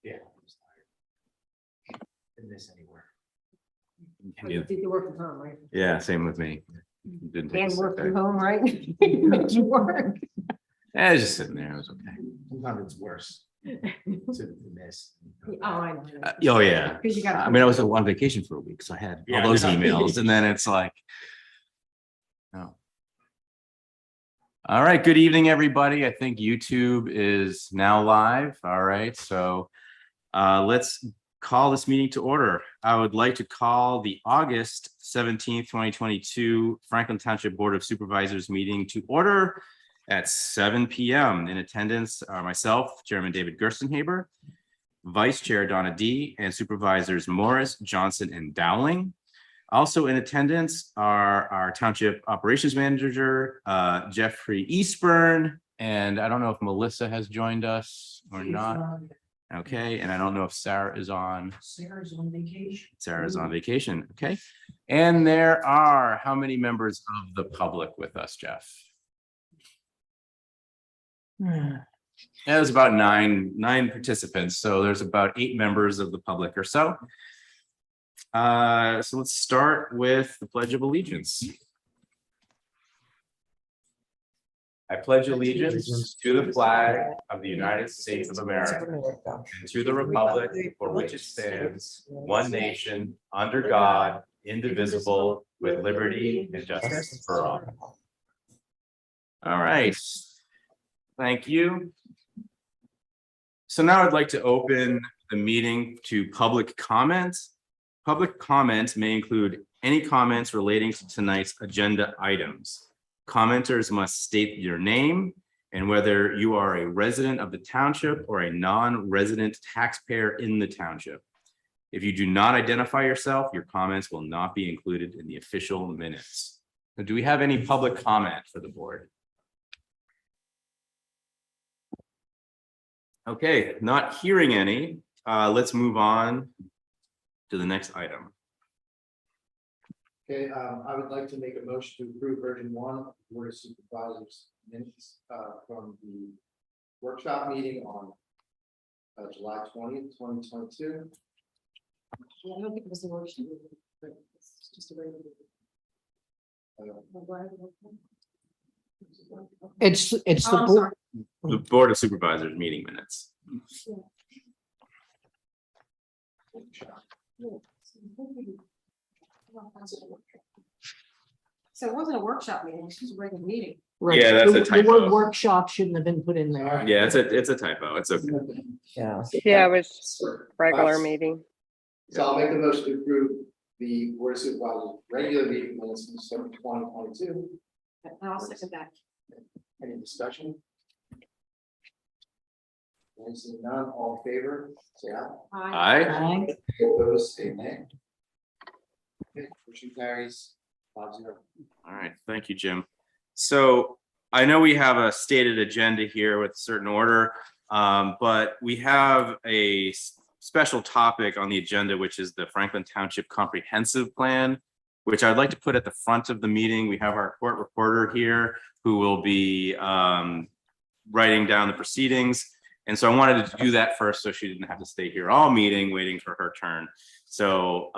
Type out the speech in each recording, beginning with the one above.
Yeah. I was tired. Didn't miss anywhere. You did the work from home, right? Yeah, same with me. Didn't take a And sick work day. from home, right? Made you work. I was just sitting there. It was okay. Sometimes it's worse to miss. Oh, I know. Oh, yeah. Because you got. I mean, I was on vacation for a week, so I had all Yeah. those emails, and then it's like, oh. All right, good evening, everybody. I think YouTube is now live. All right, so let's call this meeting to order. I would like to call the August 17th, 2022 Franklin Township Board of Supervisors meeting to order at 7 p.m. In attendance are myself, Chairman David Gerstenhaber, Vice Chair Donna D, and Supervisors Morris, Johnson, and Dowling. Also in attendance are our Township Operations Manager, Jeffrey Eastburn, and I don't know if Melissa has joined us or not. Okay, and I don't know if Sarah is on. Sarah's on vacation. Sarah's on vacation, okay. And there are how many members of the public with us, Jeff? Yeah, it was about nine participants, so there's about 8 members of the public or so. So let's start with the Pledge of Allegiance. I pledge allegiance to the flag of the United States of America and to the republic for which it stands, one nation, under God, indivisible, with liberty and justice for all. All right. Thank you. So now I'd like to open the meeting to public comments. Public comments may include any comments relating to tonight's agenda items. Commenters must state your name and whether you are a resident of the township or a non-resident taxpayer in the township. If you do not identify yourself, your comments will not be included in the official minutes. So do we have any public comment for the board? Okay, not hearing any. Let's move on to the next item. Okay, I would like to make a motion to approve version 1 of the Board of Supervisors minutes from the workshop meeting on July 20th, 2022. I don't think it was the workshop. It's just a regular. It's Oh, the I'm board. sorry. The Board of Supervisors meeting minutes. So it wasn't a workshop meeting, it was just a regular meeting. Right. Yeah, that's a The word typo. workshop shouldn't have been put in there. Yeah, it's a typo. It's okay. Yeah. Yeah, it was regular meeting. So I'll make the motion to approve the Board of Supervisors regular meeting minutes from December 2022. And I'll second that. Any discussion? Any seeing none, all in favor, say aye. Aye. Aye. Opposed, say nay. Okay, motion carries 5-0. All right, thank you, Jim. So I know we have a stated agenda here with a certain order, but we have a special topic on the agenda, which is the Franklin Township Comprehensive Plan, which I'd like to put at the front of the meeting. We have our court reporter here who will be writing down the proceedings. And so I wanted to do that first so she didn't have to stay here all meeting waiting for her turn. So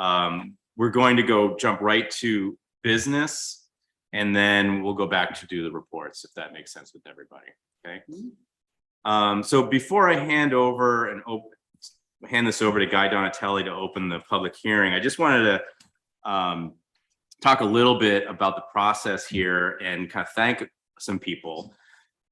we're going to jump right to business, and then we'll go back to do the reports, if that makes sense with everybody. Okay. So before I hand this over to Guy Donatelli to open the public hearing, I just wanted to talk a little bit about the process here and kind of thank some people.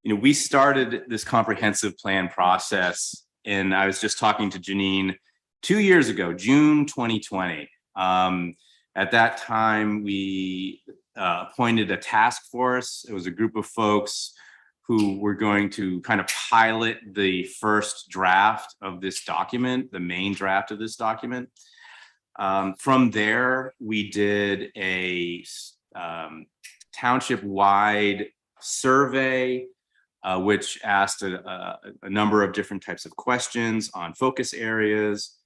You know, we started this comprehensive plan process, and I was just talking to Janine 2 years ago, June 2020. At that time, we appointed a task force. It was a group of folks who were going to kind of pilot the first draft of this document, the main draft of this document. From there, we did a township-wide survey, which asked a number of different types of questions on focus areas.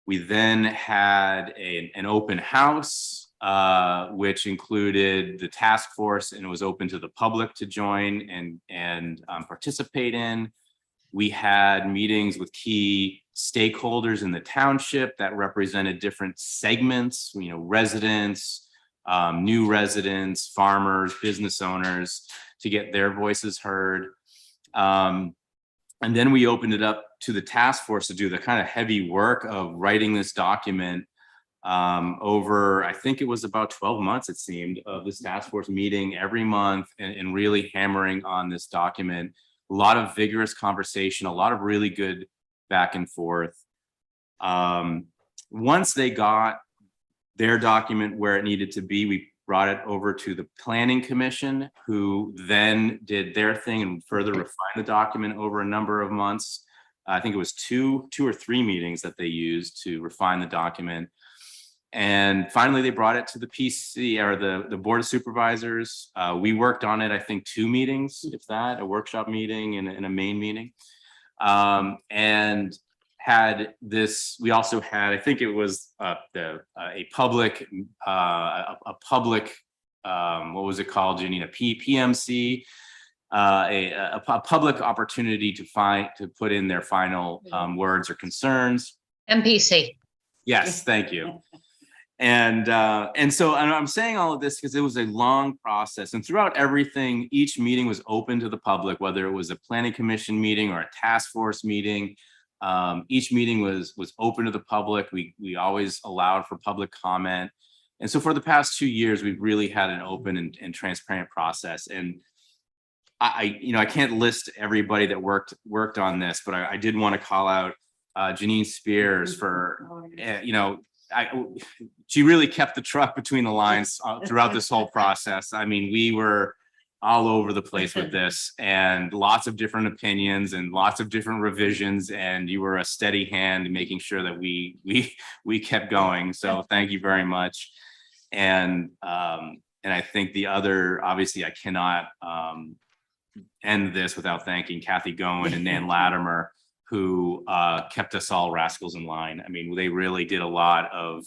We then had an open house, which included the task force, and it was open to the public to join and participate in. We had meetings with key stakeholders in the township that represented different segments, residents, new residents, farmers, business owners, to get their voices heard. And then we opened it up to the task force to do the kind of heavy work of writing this document over, I think it was about 12 months, it seemed, of this task force meeting every month and really hammering on this document. A lot of vigorous conversation, a lot of really good back and forth. Once they got their document where it needed to be, we brought it over to the Planning Commission, who then did their thing and further refined the document over a number of months. I think it was two or three meetings that they used to refine the document. And finally, they brought it to the PC, or the Board of Supervisors. We worked on it, I think, 2 meetings, if that, a workshop meeting and a main meeting. And had this, we also had, I think it was a public, what was it called, Janina? PMC, a public opportunity to put in their final words or concerns. MPC. Yes, thank you. And so I'm saying all of this because it was a long process, and throughout everything, each meeting was open to the public, whether it was a planning commission meeting or a task force meeting. Each meeting was open to the public. We always allowed for public comment. And so for the past 2 years, we've really had an open and transparent process. And I can't list everybody that worked on this, but I did want to call out Janine Spears for, she really kept the truck between the lines throughout this whole process. I mean, we were all over the place with this, and lots of different opinions and lots of different revisions, and you were a steady hand in making sure that we kept going. So thank you very much. And I think the other, obviously I cannot end this without thanking Kathy Goen and Nan Latimer, who kept us all rascals in line. I mean, they really did a lot of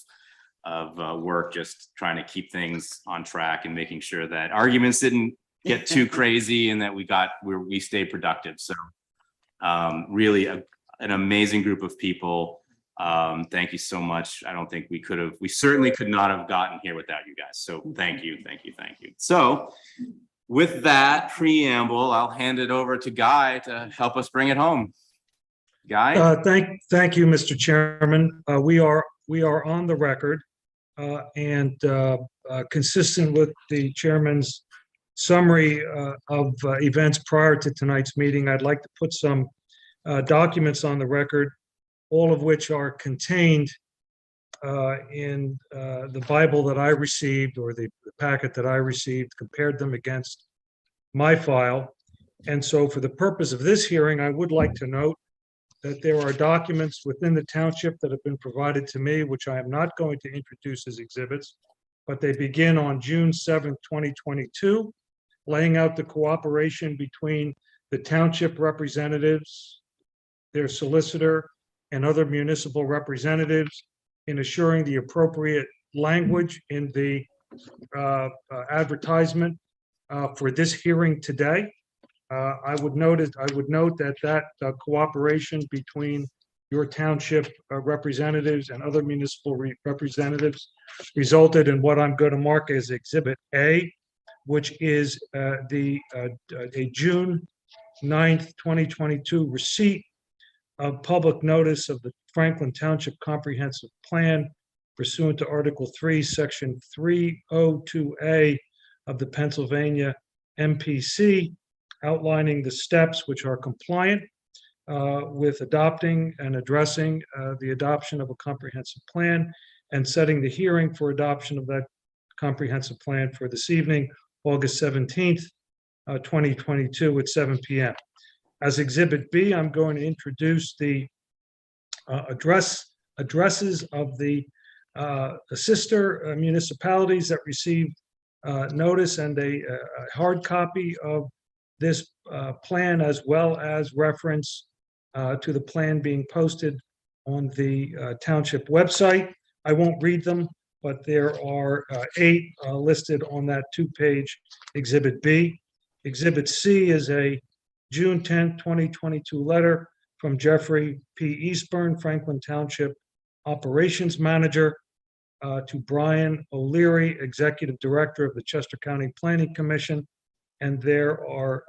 work just trying to keep things on track and making sure that arguments didn't get too crazy and that we stayed productive. So really an amazing group of people. Thank you so much. I don't think we certainly could not have gotten here without you guys. So thank you. So with that preamble, I'll hand it over to Guy to help us bring it home. Guy? Thank you, Mr. Chairman. We are on the record, and consistent with the chairman's summary of events prior to tonight's meeting, I'd like to put some documents on the record, all of which are contained in the Bible that I received, or the packet that I received, compared them against my file. And so for the purpose of this hearing, I would like to note that there are documents within the township that have been provided to me, which I am not going to introduce as exhibits, but they begin on June 7th, 2022, laying out the cooperation between the township representatives, their solicitor, and other municipal representatives in assuring the appropriate language in the advertisement for this hearing today. I would note that cooperation between your township representatives and other municipal representatives resulted in what I'm going to mark as Exhibit A, which is a June 9th, 2022 receipt of public notice of the Franklin Township Comprehensive Plan pursuant to Article 3, Section 302A of the Pennsylvania MPC, outlining the steps which are compliant with adopting and addressing the adoption of a comprehensive plan, and setting the hearing for adoption of that comprehensive plan for this evening, August 17th, 2022 at 7 p.m. As Exhibit B, I'm going to introduce the addresses of the sister municipalities that received notice, and a hard copy of this plan, as well as reference to the plan being posted on the township website. I won't read them, but there are 8 listed on that 2-page Exhibit B. Exhibit C is a June 10th, 2022 letter from Jeffrey P. Eastburn, Franklin Township Operations Manager, to Brian O'Leary, Executive Director of the Chester County Planning Commission. And there are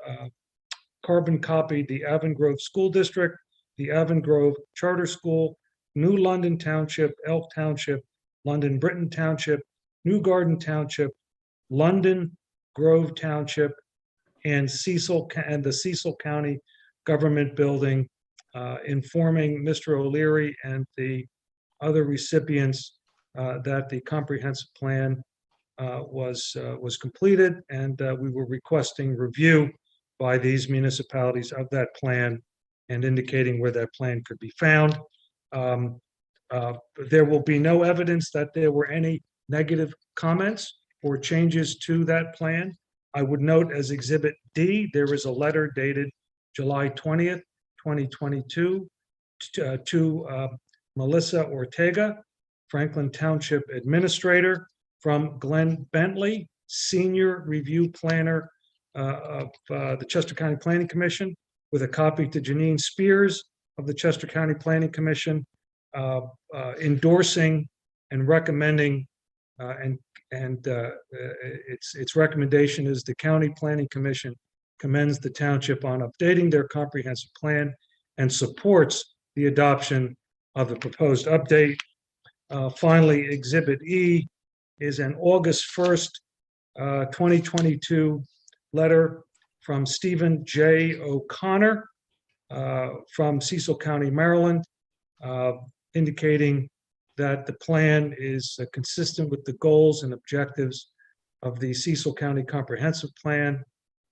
carbon copied the Avon Grove School District, the Avon Grove Charter School, New London Township, Elk Township, London Britton Township, New Garden Township, London Grove Township, and the Cecil County Government Building, informing Mr. O'Leary and the other recipients that the comprehensive plan was completed, and we were requesting review by these municipalities of that plan and indicating where that plan could be found. There will be no evidence that there were any negative comments or changes to that plan. I would note as Exhibit D, there is a letter dated July 20th, 2022 to Melissa Ortega, Franklin Township Administrator, from Glenn Bentley, Senior Review Planner of the Chester County Planning Commission, with a copy to Janine Spears of the Chester County Planning Commission, endorsing and recommending its recommendation is the County Planning Commission commends the township on updating their comprehensive plan and supports the adoption of the proposed update. Finally, Exhibit E is an August 1st, 2022 letter from Stephen J. O'Connor from Cecil County, Maryland, indicating that the plan is consistent with the goals and objectives of the Cecil County Comprehensive Plan.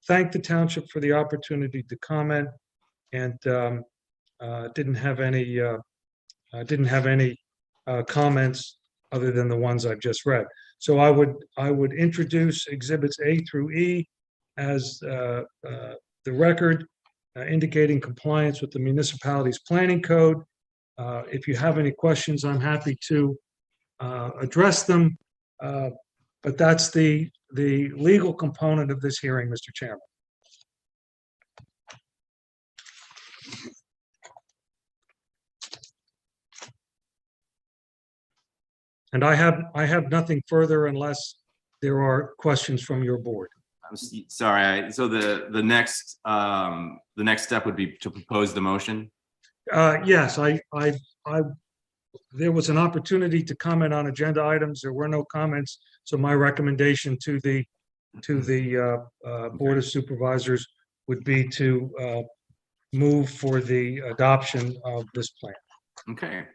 Thank the township for the opportunity to comment, and didn't have any comments other than the ones I've just read. So I would introduce Exhibits A through E as the record indicating compliance with the municipality's planning code. If you have any questions, I'm happy to address them. But that's the legal component of this hearing, Mr. Chairman. And I have nothing further unless there are questions from your board. I'm sorry. So the next step would be to propose the motion. Yes, there was an opportunity to comment on agenda items. There were no comments. So my recommendation to the Board of Supervisors would be to move for the adoption of this plan. Okay,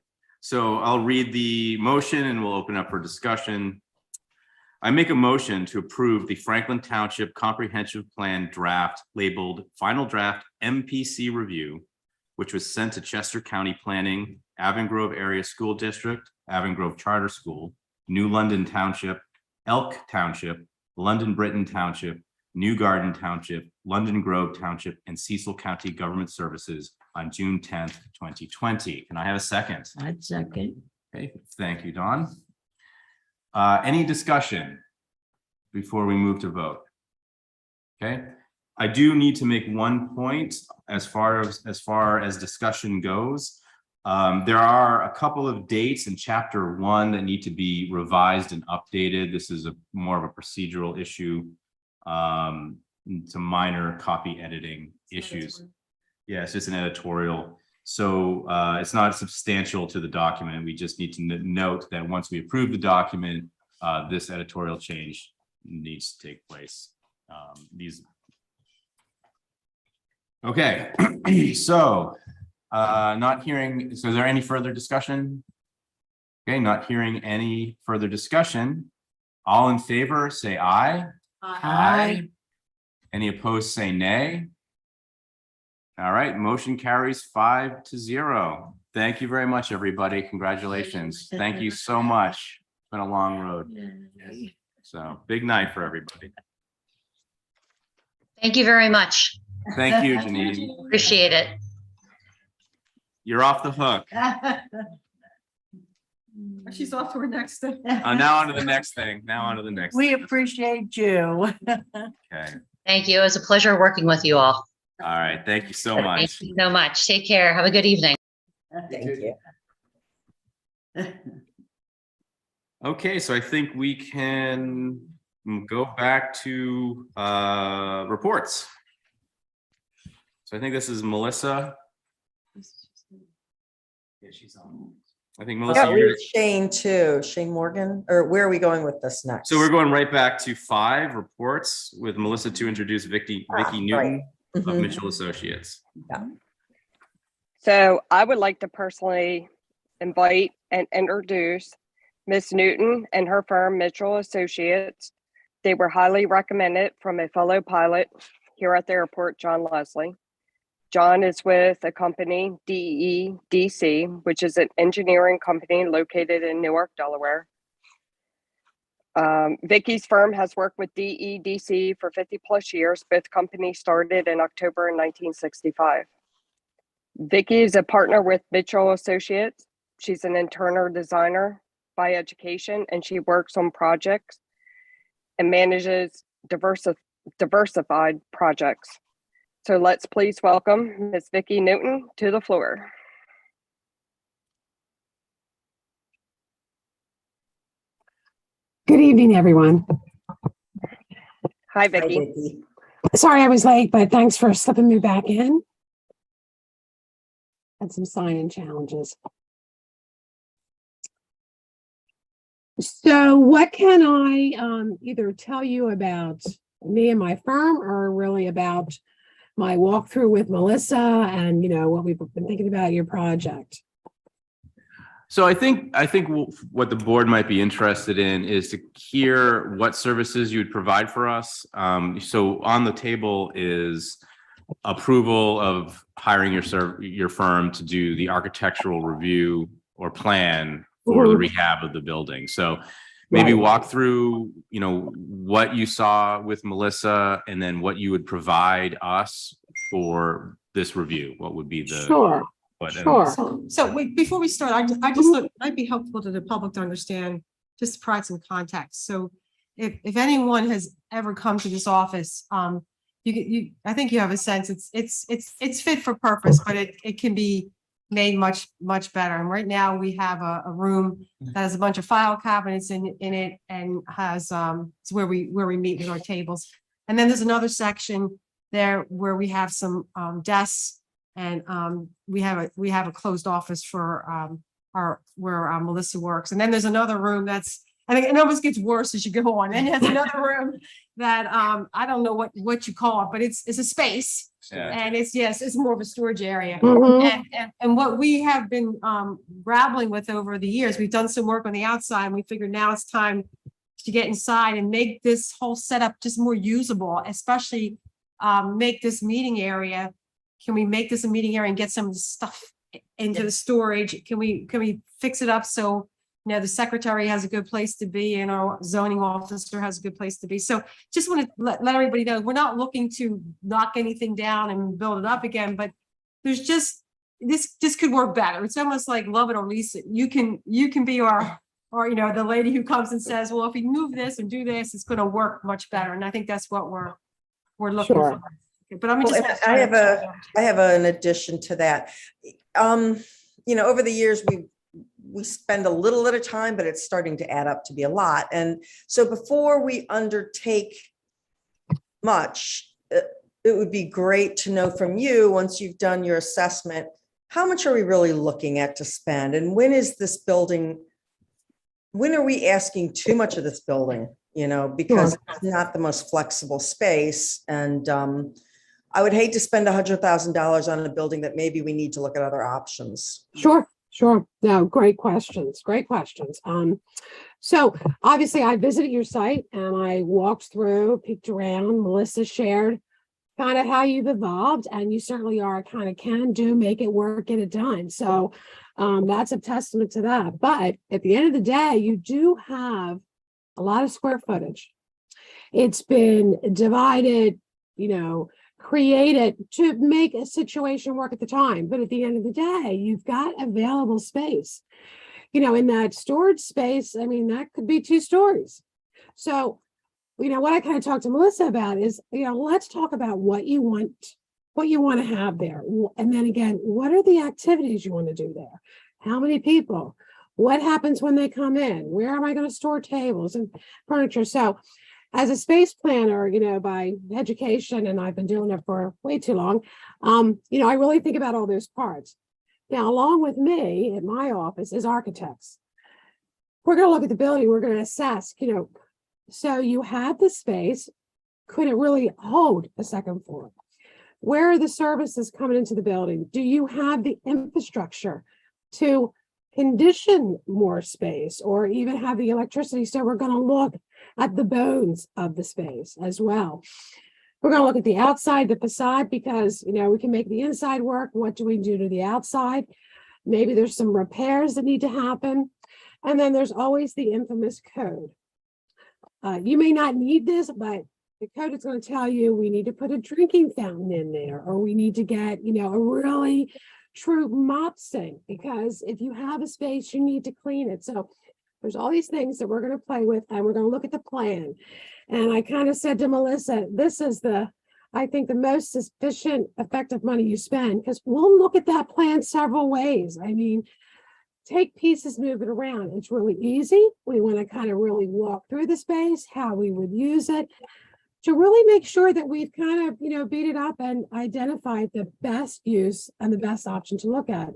so I'll read the motion and we'll open up for discussion. I make a motion to approve the Franklin Township Comprehensive Plan draft labeled Final Draft MPC Review, which was sent to Chester County Planning, Avon Grove Area School District, Avon Grove Charter School, New London Township, Elk Township, London Britton Township, New Garden Township, London Grove Township, and Cecil County Government Services on June 10th, 2020. Can I have a second? I'd second. Okay, thank you, Dawn. Any discussion before we move to vote? Okay, I do need to make one point as far as discussion goes. There are a couple of dates in Chapter 1 that need to be revised and updated. This is more of a procedural issue. Some minor copy editing issues. Yeah, it's just an editorial. So it's not substantial to the document. We just need to note that once we approve the document, this editorial change needs to take place. Okay, so not hearing, so is there any further discussion? Okay, not hearing any further discussion. All in favor, say aye. Aye. Any opposed, say nay. All right, motion carries 5-0. Thank you very much, everybody. Congratulations. Thank you so much. It's been a long road. So big night for everybody. Thank you very much. Thank you, Janine. Appreciate it. You're off the hook. She's off to her next thing. Now on to the next thing. Now on to the next We thing. appreciate you. Okay. Thank you. It was a pleasure working with you all. All right. Thank you so Thank much. you so much. Take care. Have a good evening. Thank you. Okay, so I think we can go back to reports. So I think this is Melissa. Yeah, she's on. I think Melissa, Yeah, we you're, have Shane too, Shane Morgan, or where are we going with this next? so we're going right back to 5 reports with Melissa to introduce Vicky Newton of Mhm. Mitchell Associates. So I would like to personally invite and introduce Miss Newton and her firm, Mitchell Associates. They were highly recommended from a fellow pilot here at the airport, John Leslie. John is with a company, DEDC, which is an engineering company located in Newark, Delaware. Vicky's firm has worked with DEDC for 50 plus years. Both companies started in October 1965. Vicky is a partner with Mitchell Associates. She's an interior designer by education, and she works on projects and manages diversified projects. So let's please welcome Ms. Vicky Newton to the floor. Good evening, everyone. Hi, Hi, Vicky. Vicky. Sorry I was late, but thanks for slipping me back in. Had some sign-in challenges. So what can I either tell you about me and my firm, or really about my walkthrough with Melissa and, what we've been thinking about your project? So I think what the board might be interested in is to hear what services you would provide for us. So on the table is approval of hiring your firm to do the architectural review or plan for the rehab of the building. So maybe walk through, what you saw with Melissa, and then what you would provide us for this review. What would be the Sure. So wait, before we start, I just thought it might be helpful to the public to understand, just to provide some context. So if anyone has ever come to this office, I think you have a sense it's fit for purpose, but it can be made much better. And right now we have a room that has a bunch of file cabinets in it, and has it's where we meet with our tables. And then there's another section there where we have some desks, and we have a closed office for where Melissa works. And then there's another room that's, I think it almost gets worse as you go on. And there's another room that I don't know what you call it, but it's a space. Yeah. And it's more of a storage area. Mhm. And what we have been grappling with over the years, we've done some work on the outside, and we figured now it's time to get inside and make this whole setup just more usable, especially make this meeting area. Can we make this a meeting area and get some of the stuff into the storage? Can we fix it up so the secretary has a good place to be, and our zoning officer has a good place to be? So just want to let everybody know, we're not looking to knock anything down and build it up again, but there's just this could work better. It's almost like love it or lease it. You can be our the lady who comes and says, well, if we move this and do this, it's going to work much better. And I think that's what we're looking Sure. for. But I'm Well, just. and I have an addition to that. Over the years, we spend a little at a time, but it's starting to add up to be a lot. And so before we undertake much, it would be great to know from you, once you've done your assessment, how much are we really looking at to spend? And when are we asking too much of this building? Because it's not the most flexible space. And I would hate to spend $100,000 on a building that maybe we need to look at other options. Sure. No, great questions. So obviously I visited your site and I walked through, peeked around. Melissa shared kind of how you've evolved, and you certainly are kind of can do, make it work, get it done. So that's a testament to that. But at the end of the day, you do have a lot of square footage. It's been divided, created to make a situation work at the time. But at the end of the day, you've got available space. In that storage space, that could be 2 stories. So, what I kind of talked to Melissa about is, let's talk about what you want what you want to have there. And then again, what are the activities you want to do there? How many people? What happens when they come in? Where am I going to store tables and furniture? So as a space planner, by education, and I've been doing it for way too long, I really think about all those parts. Now, along with me at my office is architects. We're going to look at the building. We're going to assess, so you have the space. Could it really hold a second floor? Where are the services coming into the building? Do you have the infrastructure to condition more space or even have the electricity? So we're going to look at the bones of the space as well. We're going to look at the outside, the facade, because, we can make the inside work. What do we do to the outside? Maybe there's some repairs that need to happen. And then there's always the infamous code. You may not need this, but the code is going to tell you we need to put a drinking fountain in there, or we need to get, a really true mop sink, because if you have a space, you need to clean it. So there's all these things that we're going to play with, and we're going to look at the plan. And I kind of said to Melissa, this is I think the most efficient, effective money you spend, because we'll look at that plan several ways. I mean, take pieces, move it around. It's really easy. We want to kind of really walk through the space, how we would use it, to really make sure that we've kind of, beat it up and identified the best use and the best option to look at.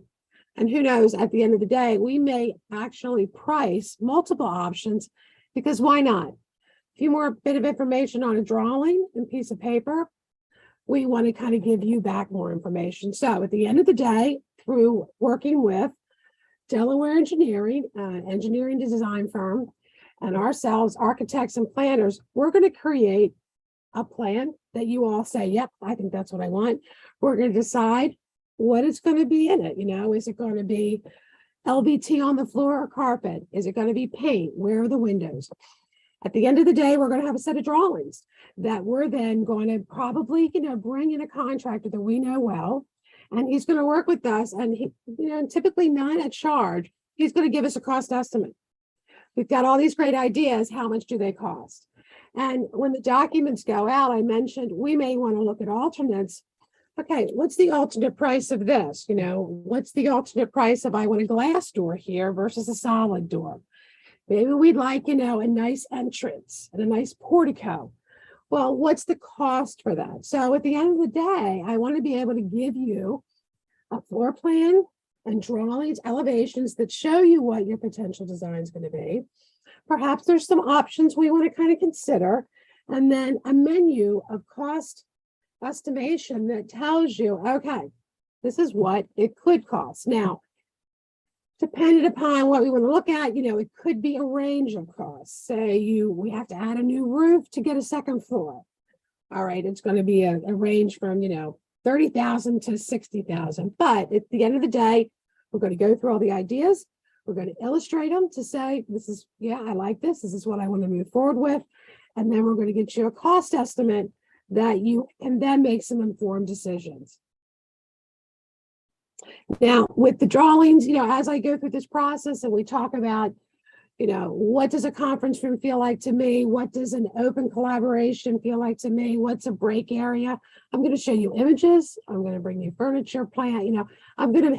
And who knows, at the end of the day, we may actually price multiple options, because why not? A few more bit of information on a drawing and piece of paper. We want to kind of give you back more information. So at the end of the day, through working with Delaware Engineering, engineering design firm, and ourselves, architects and planners, we're going to create a plan that you all say, yep, I think that's what I want. We're going to decide what is going to be in it. Is it going to be LVT on the floor or carpet? Is it going to be paint? Where are the windows? At the end of the day, we're going to have a set of drawings that we're then going to probably, bring in a contractor that we know well, and he's going to work with us, and he, typically not at charge. He's going to give us a cost estimate. We've got all these great ideas. How much do they cost? And when the documents go out, I mentioned we may want to look at alternates. Okay, what's the alternate price of this? What's the alternate price if I want a glass door here versus a solid door? Maybe we'd like, a nice entrance and a nice portico. Well, what's the cost for that? So at the end of the day, I want to be able to give you a floor plan and drawings, elevations that show you what your potential design is going to be. Perhaps there's some options we want to kind of consider, and then a menu of cost estimation that tells you, okay, this is what it could cost. Now, depending upon what we want to look at, it could be a range of costs. Say we have to add a new roof to get a second floor. All right, it's going to be a range from, $30,000 to $60,000. But at the end of the day, we're going to go through all the ideas. We're going to illustrate them to say, this is, I like this. This is what I want to move forward with. And then we're going to get you a cost estimate that you can then make some informed decisions. Now, with the drawings, as I go through this process and we talk about, what does a conference room feel like to me? What does an open collaboration feel like to me? What's a break area? I'm going to show you images. I'm going to bring you furniture plan. I'm going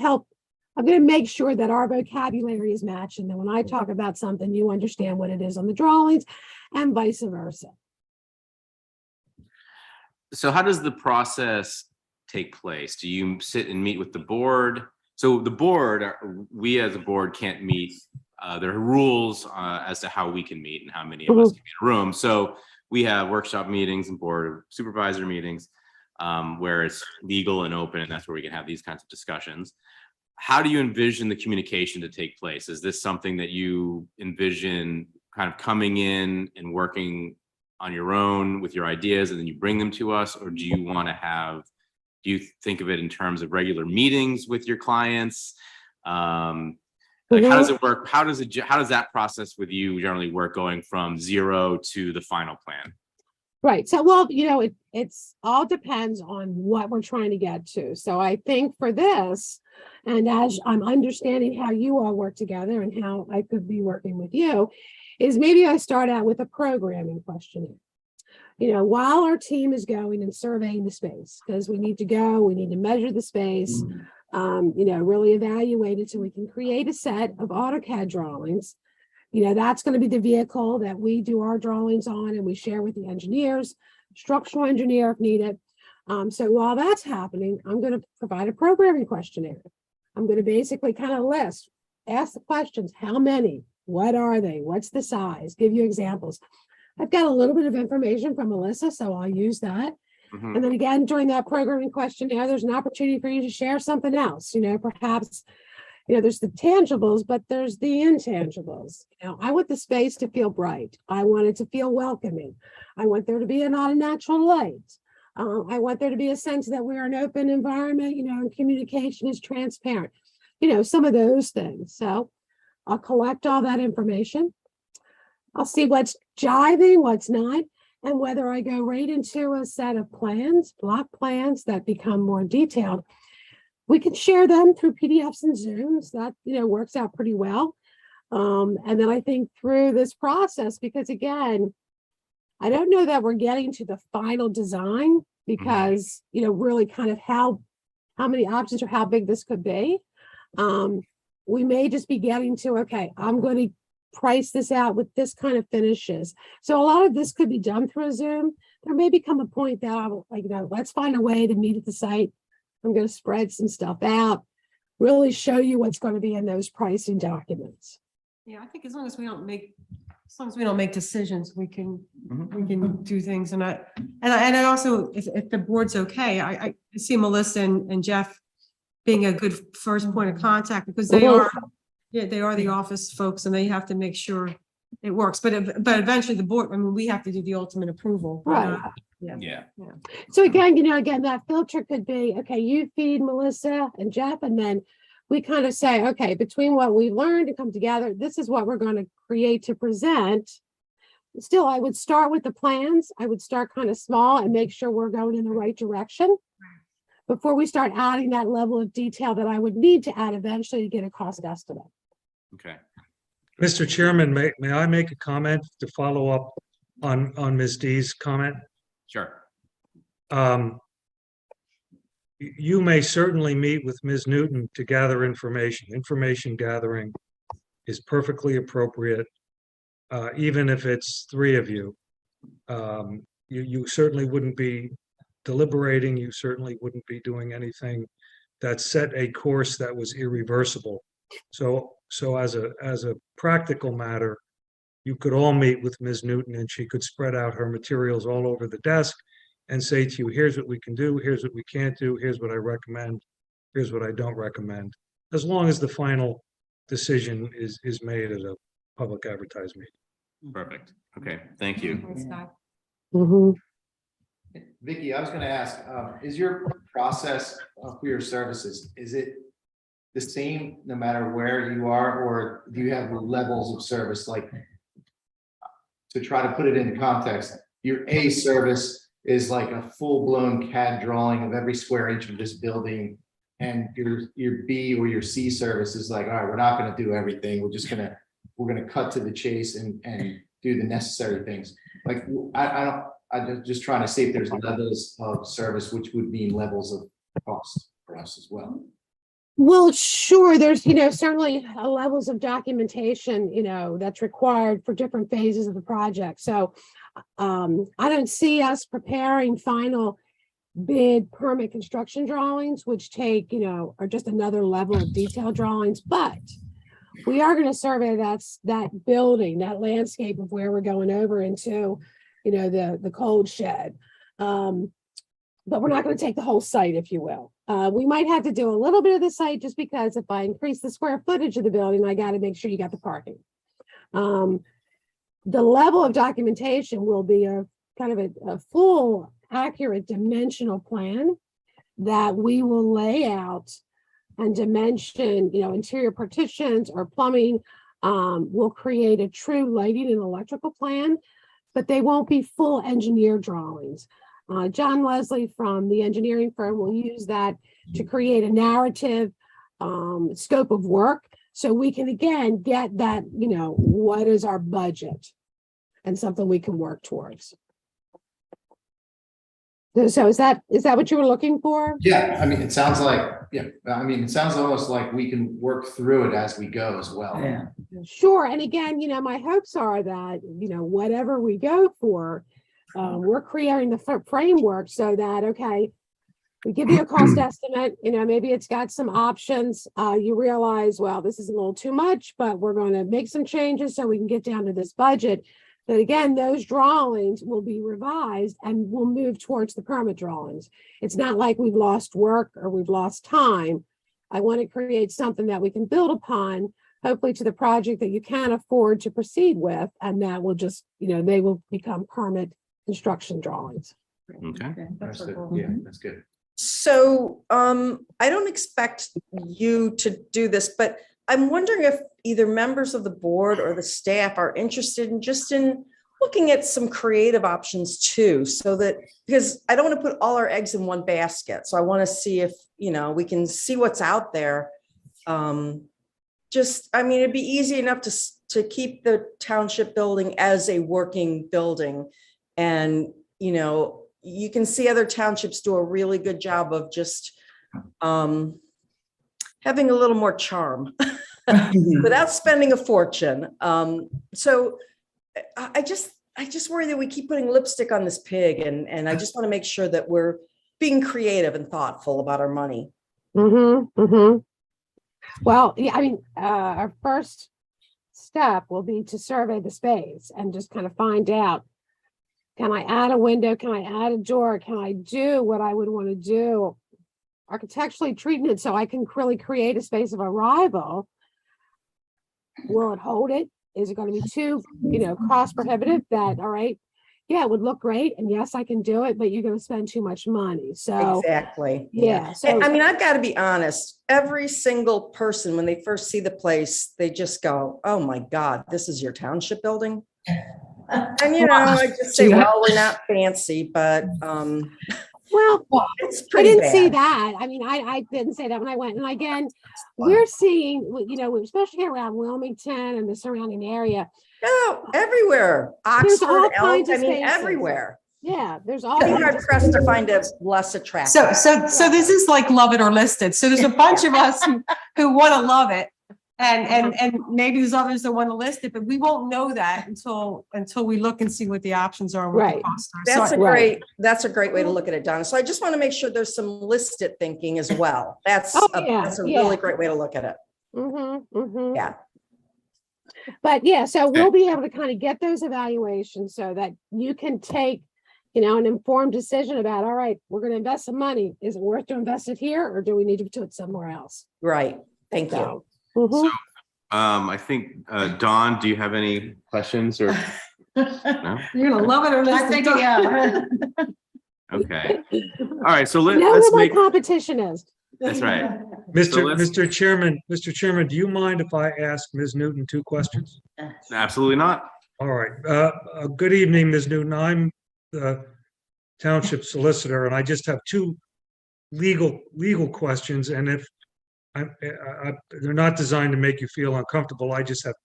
to make sure that our vocabulary is matched. And then when I talk about something, you understand what it is on the drawings and vice versa. So how does the process take place? Do you sit and meet with the board? So the board, we as a board can't meet. There are rules as to how we can meet and how many of us can be in a room. So we have workshop meetings and board supervisor meetings where it's legal and open, and that's where we can have these kinds of discussions. How do you envision the communication to take place? Is this something that you envision kind of coming in and working on your own with your ideas and then you bring them to us? Or do you think of it in terms of regular meetings with your clients? Like how does it work? How does that process with you generally work, going from zero to the final plan? Right. So, well, it's all depends on what we're trying to get to. So I think for this, and as I'm understanding how you all work together and how I could be working with you, is maybe I start out with a programming questionnaire. while our team is going and surveying the space, because we need to go, we need to measure the space, really evaluate it so we can create a set of AutoCAD drawings. That's going to be the vehicle that we do our drawings on and we share with the engineers, structural engineer if needed. So while that's happening, I'm going to provide a programming questionnaire. I'm going to basically kind of ask the questions, how many, what are they, what's the size, give you examples. I've got a little bit of information from Melissa, so I'll use that. And then again, during that programming questionnaire, there's an opportunity for you to share something else, perhaps, there's the tangibles, but there's the intangibles. I want the space to feel bright. I want it to feel welcoming. I want there to be not a natural light. I want there to be a sense that we are an open environment, and communication is transparent, some of those things. So I'll collect all that information. I'll see what's jiving, what's not, and whether I go right into a set of plans, block plans that become more detailed. We can share them through PDFs and Zooms. That, works out pretty well. And then I think through this process, because again, I don't know that we're getting to the final design because, really kind of how many options or how big this could be. We may just be getting to, okay, I'm going to price this out with this kind of finishes. So a lot of this could be done through a Zoom. There may become a point that I'll let's find a way to meet at the site. I'm going to spread some stuff out, really show you what's going to be in those pricing documents. Yeah, I think as long as we don't make decisions, we can do things. And I also, if the board's okay, I see Melissa and Jeff being a good first point of contact because they are the office folks and they have to make sure it works. But eventually the board, we have to do the ultimate approval. Right. Yeah. So again, that filter could be, okay, you feed Melissa and Jeff, and then we kind of say, okay, between what we've learned and come together, this is what we're going to create to present. Still, I would start with the plans. I would start kind of small and make sure we're going in the right direction before we start adding that level of detail that I would need to add eventually to get a cost estimate. Okay. Mr. Chairman, may I make a comment to follow up on Ms. D's comment? Sure. You may certainly meet with Ms. Newton to gather information. Information gathering is perfectly appropriate, even if it's three of you. You certainly wouldn't be deliberating. You certainly wouldn't be doing anything that set a course that was irreversible. So as a practical matter, you could all meet with Ms. Newton and she could spread out her materials all over the desk and say to you, here's what we can do, here's what we can't do, here's what I recommend, here's what I don't recommend, as long as the final decision is made at a public advertised meeting. Perfect. Okay. Thank you. Thanks, Scott. Vicky, I was gonna ask, is your process for your services, is it the same no matter where you are, or do you have levels of service? Like, to try to put it into context, your A service is like a full-blown CAD drawing of every square inch of this building, and your B or your C service is like, all right, we're not gonna do everything, we're gonna cut to the chase and do the necessary things. Like, I'm just trying to see if there's levels of service, which would mean levels of cost for us as well. Well, sure. There's, certainly levels of documentation, that's required for different phases of the project. So I don't see us preparing final bid permit construction drawings, which take, are just another level of detailed drawings, but we are going to survey that building, that landscape of where we're going over into, the cold shed. But we're not going to take the whole site, if you will. We might have to do a little bit of the site just because if I increase the square footage of the building, I got to make sure you got the parking. The level of documentation will be a kind of a full, accurate dimensional plan that we will lay out and dimension, interior partitions or plumbing. We'll create a true lighting and electrical plan, but they won't be full engineer drawings. John Leslie from the engineering firm will use that to create a narrative scope of work. So we can, again, get that, what is our budget and something we can work towards. So is that what you were looking for? Yeah, I mean, it sounds like, it sounds almost like we can work through it as we go as well. Yeah. Sure. And again, my hopes are that, whatever we go for, we're creating the framework so that, okay, we give you a cost estimate, maybe it's got some options. You realize, well, this is a little too much, but we're going to make some changes so we can get down to this budget. But again, those drawings will be revised and we'll move towards the permit drawings. It's not like we've lost work or we've lost time. I want to create something that we can build upon, hopefully to the project that you can afford to proceed with. And that will just, they will become permit construction drawings. Okay. Understood. Yeah, that's good. So I don't expect you to do this, but I'm wondering if either members of the board or the staff are interested in looking at some creative options too, so that, because I don't want to put all our eggs in one basket. So I want to see if, we can see what's out there. It'd be easy enough to keep the township building as a working building. And, you can see other townships do a really good job of just having a little more charm without spending a fortune. So I just worry that we keep putting lipstick on this pig, and I just want to make sure that we're being creative and thoughtful about our money. Mm-hmm, mm-hmm. Well, yeah, our first step will be to survey the space and just kind of find out, can I add a window? Can I add a door? Can I do what I would want to do? Architecturally treating it so I can really create a space of arrival. Will it hold it? Is it going to be too, cost prohibitive that, all right, yeah, it would look great. And yes, I can do it, but you're going to spend too much money. So Exactly. yeah. So I've got to be honest, every single person, when they first see the place, they just go, oh my God, this is your township building. And, I just say, well, we're not fancy, but well, it's I pretty didn't bad. see that. I didn't say that when I went. And again, we're seeing, especially around Wilmington and the surrounding area. No, everywhere. There's all Oxford, kinds of spaces. everywhere. Yeah, there's I'd all be kinds hard of pressed to spaces. find a less attractive. So this is like love it or list it. So there's a bunch of us who want to love it. And maybe there's others that want to list it, but we won't know that until we look and see what the options are. And what the Right. costs are. That's a great way to look at it, Donna. So I just want to make sure there's some listed thinking as well. That's a really great way to look at it. Mm-hmm, mm-hmm. Yeah. But yeah, so we'll be able to kind of get those evaluations so that you can take, an informed decision about, all right, we're going to invest some money. Is it worth to invest it here, or do we need to do it somewhere else? Right. Thank you. So, mhm. I think, Dawn, do you have any questions or? No? You're gonna love it or list it. yeah. Okay. All right. So You know let's what my make, competition is. that's right. Mr. Chairman, do you mind if I ask Ms. Newton 2 questions? Absolutely not. All right. Good evening, Ms. Newton. I'm the township solicitor, and I just have 2 legal questions. And if they're not designed to make you feel uncomfortable, I just have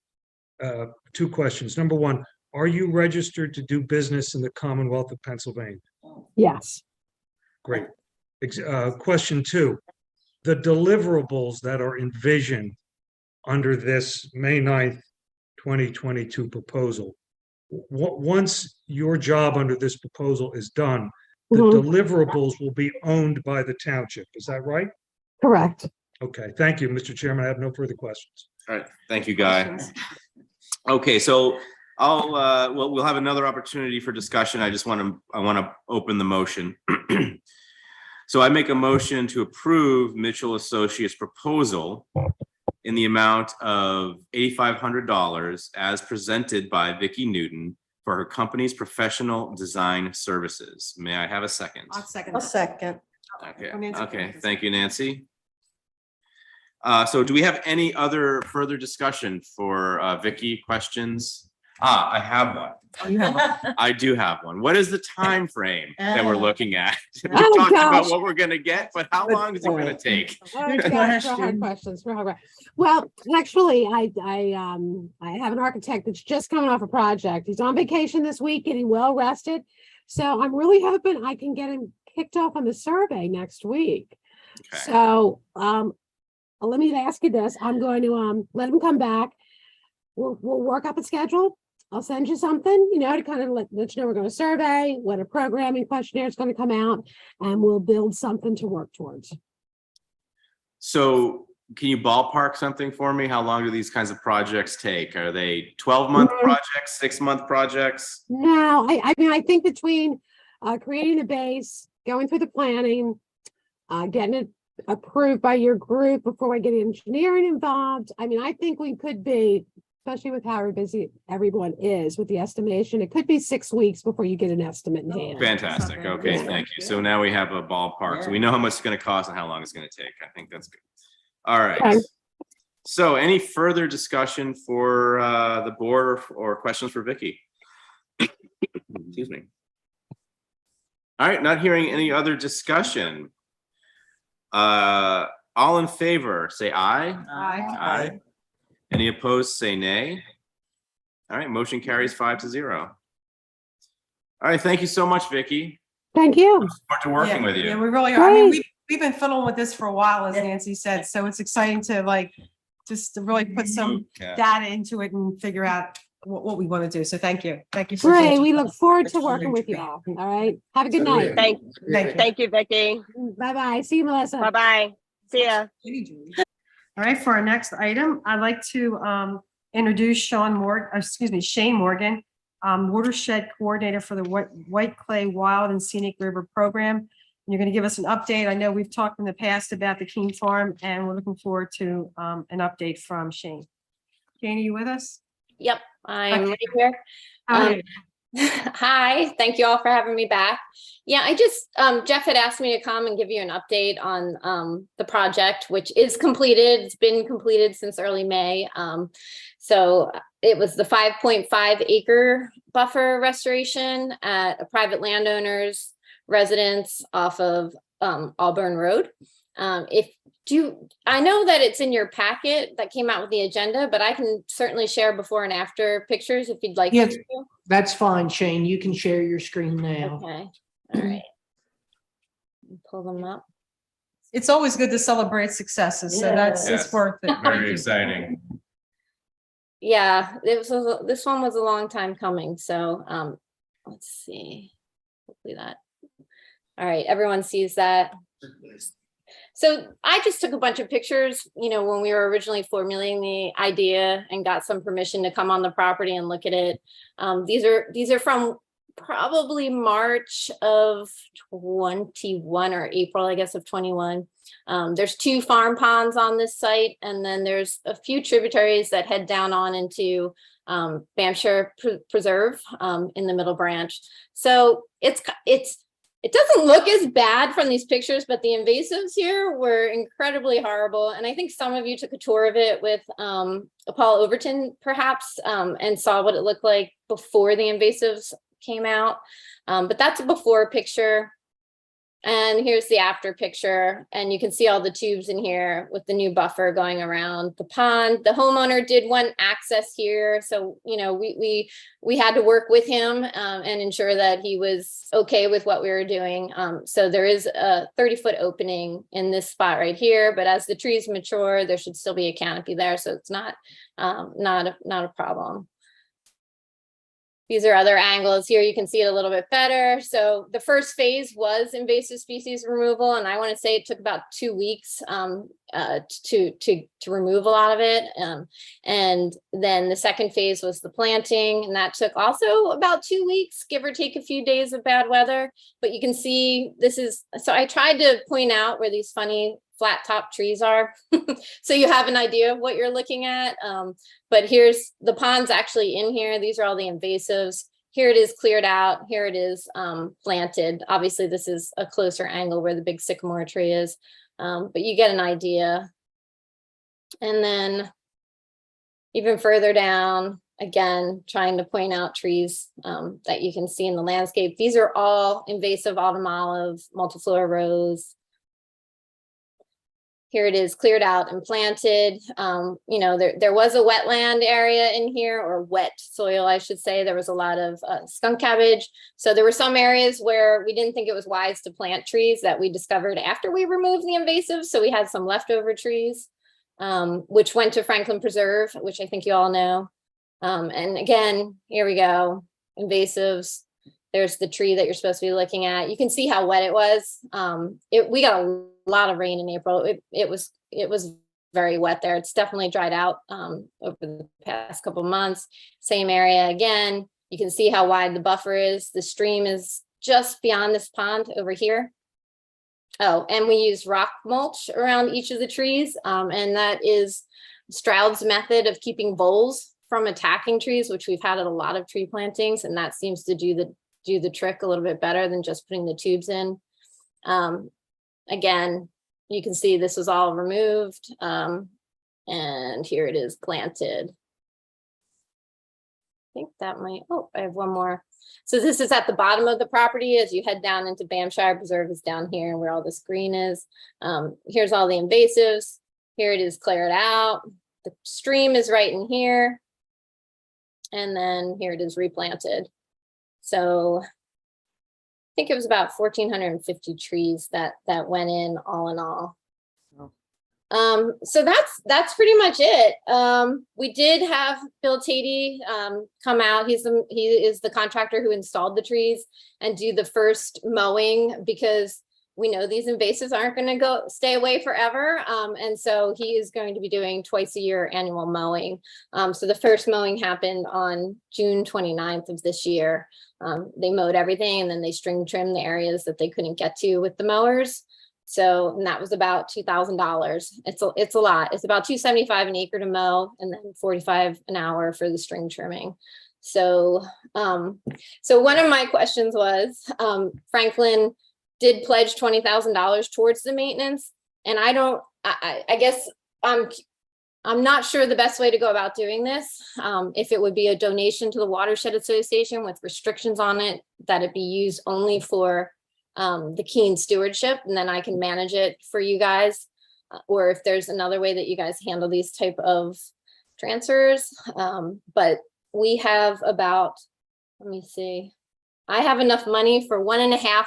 2 questions. Number 1, are you registered to do business in the Commonwealth of Pennsylvania? Yes. Great. Question 2, the deliverables that are envisioned under this May 9th, 2022 proposal. Once your job under this proposal is done, the deliverables will be owned by the township. Is that right? Correct. Okay, thank you, Mr. Chairman. I have no further questions. All right. Thank you, Guy. Okay, so we'll have another opportunity for discussion. I want to open the motion. So I make a motion to approve Mitchell Associates proposal in the amount of $8,500 as presented by Vicki Newton for her company's professional design services. May I have a second? I'll second. A second. Okay. Thank you, Nancy. So do we have any other further discussion for Vicki? Questions? I have one. Oh, you have one. I do have one. What is the time frame that we're looking at? We Oh, talked about gosh. what we're gonna get, but how long is it gonna take? Oh, gosh, real hard questions. Well, actually, I have an architect that's just coming off a project. He's on vacation this week, getting well rested. So I'm really hoping I can get him kicked off on the survey next week. Okay. So, let me ask you this. I'm going to, let them come back. We'll work up a schedule. I'll send you something, to kind of let you know we're going to survey, what a programming questionnaire is going to come out, and we'll build something to work towards. So can you ballpark something for me? How long do these kinds of projects take? Are they 12-month projects, 6-month projects? No, I mean, I think between creating the base, going through the planning, getting it approved by your group before I get engineering involved. I mean, I think we could be, especially with how busy everyone is with the estimation, it could be 6 weeks before you get an estimate in hand. Fantastic. Okay, thank you. So now we have a ballpark. So we know how much it's going to cost and how long it's going to take. I think that's good. All right. Okay. So any further discussion for the board or questions for Vicky? Excuse me. All right, not hearing any other discussion. All in favor, say aye. Aye. Any opposed, say nay. All right, motion carries 5-0. All right, thank you so much, Vicky. Thank you. Look forward to working with you. Yeah, we really are. I mean, Great. we've been fiddling with this for a while, as Nancy said, so it's exciting to just to really put some Yeah. data into it and figure out what we want to do. So thank you. Thank you so much. Great. We look forward to working with you all. All right. Have a good night. Thank you, Vicky. Bye-bye. See you, Melissa. Bye-bye. See ya. All right, for our next item, I'd like to introduce Shane Morgan, watershed coordinator for the White Clay Wild and Scenic River Program. And you're going to give us an update. I know we've talked in the past about the Keene Farm, and we're looking forward to an update from Shane. Shane, are you with us? Yep, I'm right here. How are you? Hi, thank you all for having me back. Yeah, I just, Jeff had asked me to come and give you an update on the project, which is completed. It's been completed since early May. So it was the 5.5 acre buffer restoration at a private landowner's residence off of Auburn Road. I know that it's in your packet that came out with the agenda, but I can certainly share before and after pictures if you'd like. Yes. Me to. That's fine, Shane. You can share your screen now. Okay, all right. Pull them up. It's always good to celebrate successes, so Yes. it's worth it. Very exciting. Yeah, this one was a long time coming, so let's see. Hopefully that. All right, everyone sees that. So I just took a bunch of pictures, when we were originally formulating the idea and got some permission to come on the property and look at it. These are from probably March of 21 or April, I guess, of 21. There's 2 farm ponds on this site, and then there's a few tributaries that head down on into Bamshire Preserve in the middle branch. So it doesn't look as bad from these pictures, but the invasives here were incredibly horrible. And I think some of you took a tour of it with Paul Overton, perhaps, and saw what it looked like before the invasives came out. But that's a before picture. And here's the after picture. And you can see all the tubes in here with the new buffer going around the pond. The homeowner did want access here. So, we had to work with him and ensure that he was okay with what we were doing. So there is a 30-foot opening in this spot right here, but as the trees mature, there should still be a canopy there. So it's not a problem. These are other angles here. You can see it a little bit better. So the first phase was invasive species removal, and I want to say it took about 2 weeks to remove a lot of it. And then the second phase was the planting, and that took also about 2 weeks, give or take a few days of bad weather. But you can see so I tried to point out where these funny flat top trees are. So you have an idea of what you're looking at. But here's the pond's actually in here. These are all the invasives. Here it is cleared out. Here it is planted. Obviously, this is a closer angle where the big sycamore tree is, but you get an idea. And then even further down, again, trying to point out trees that you can see in the landscape. These are all invasive autumn olive, multiflora rose. here it is cleared out and planted. You know, there was a wetland area in here, or wet soil, I should say. There was a lot of skunk cabbage. So there were some areas where we didn't think it was wise to plant trees that we discovered after we removed the invasives. So we had some leftover trees, which went to Franklin Preserve, which I think you all know. And again, here we go, invasives. There's the tree that you're supposed to be looking at. You can see how wet it was. We got a lot of rain in April. It was very wet there. It's definitely dried out over the past couple months. Same area again. You can see how wide the buffer is. The stream is just beyond this pond over here. Oh, and we use rock mulch around each of the trees. And that is Stroud's method of keeping voles from attacking trees, which we've had at a lot of tree plantings, and that seems to do the trick a little bit better than just putting the tubes in. Again, you can see this was all removed, and here it is planted. I think that might, oh, I have one more. So this is at the bottom of the property as you head down into Bamshire Preserve is down here and where all this green is. Here's all the invasives. Here it is cleared out. The stream is right in here. And then here it is replanted. So I think it was about 1,450 trees that went in all in all. So that's pretty much it. We did have Bill Tatey come out. He is the contractor who installed the trees and do the first mowing, because we know these invasives aren't going to stay away forever. And so he is going to be doing twice a year annual mowing. So the first mowing happened on June 29th of this year. They mowed everything and then they string trimmed the areas that they couldn't get to with the mowers. So, and that was about $2,000. It's a lot. It's about $275 an acre to mow, and then $45 an hour for the string trimming. So, so one of my questions was, Franklin did pledge $20,000 towards the maintenance, and I guess I'm not sure the best way to go about doing this. If it would be a donation to the Watershed Association with restrictions on it, that it be used only for the Keene stewardship, and then I can manage it for you guys, or if there's another way that you guys handle these type of transfers. But we have about, let me see, I have enough money for 1.5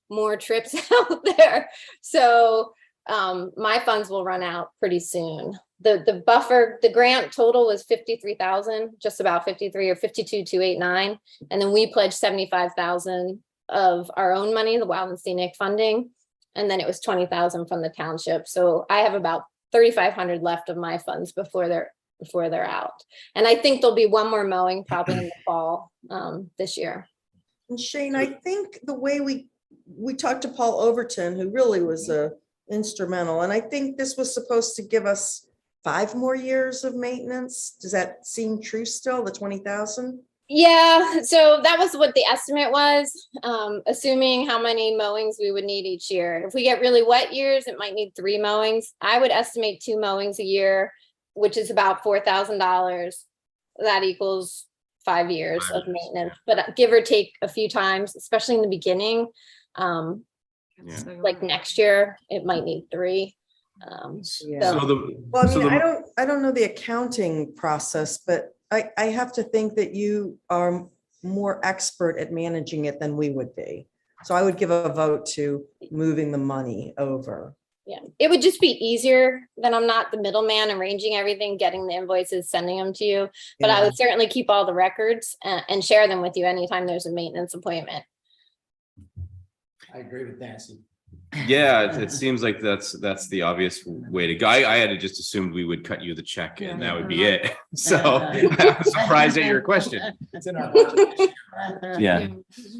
more trips out there. So my funds will run out pretty soon. The buffer, the grant total was 53,000, just about 53 or 52,289. And then we pledged 75,000 of our own money, the Wild and Scenic funding, and then it was 20,000 from the township. So I have about 3,500 left of my funds before they're out. And I think there'll be one more mowing probably in the fall this year. And Shane, I think the way we talked to Paul Overton, who really was instrumental, and I think this was supposed to give us 5 more years of maintenance. Does that seem true still, the 20,000? Yeah, so that was what the estimate was, assuming how many mowings we would need each year. If we get really wet years, it might need 3 mowings. I would estimate 2 mowings a year, which is about $4,000. That equals 5 years of maintenance, but give or take a few times, especially in the beginning. Like next year, it might need 3. Yeah. Well, I mean, I don't know the accounting process, but I have to think that you are more expert at managing it than we would be. So I would give a vote to moving the money over. Yeah, it would just be easier. Then I'm not the middleman arranging everything, getting the invoices, sending them to you. But I would certainly keep all the records and share them with you anytime there's a maintenance appointment. I agree with Nancy. Yeah, it seems like that's the obvious way to go. I had just assumed we would cut you the check and that would be it. So I'm surprised at your question. It's in our budget. Yeah.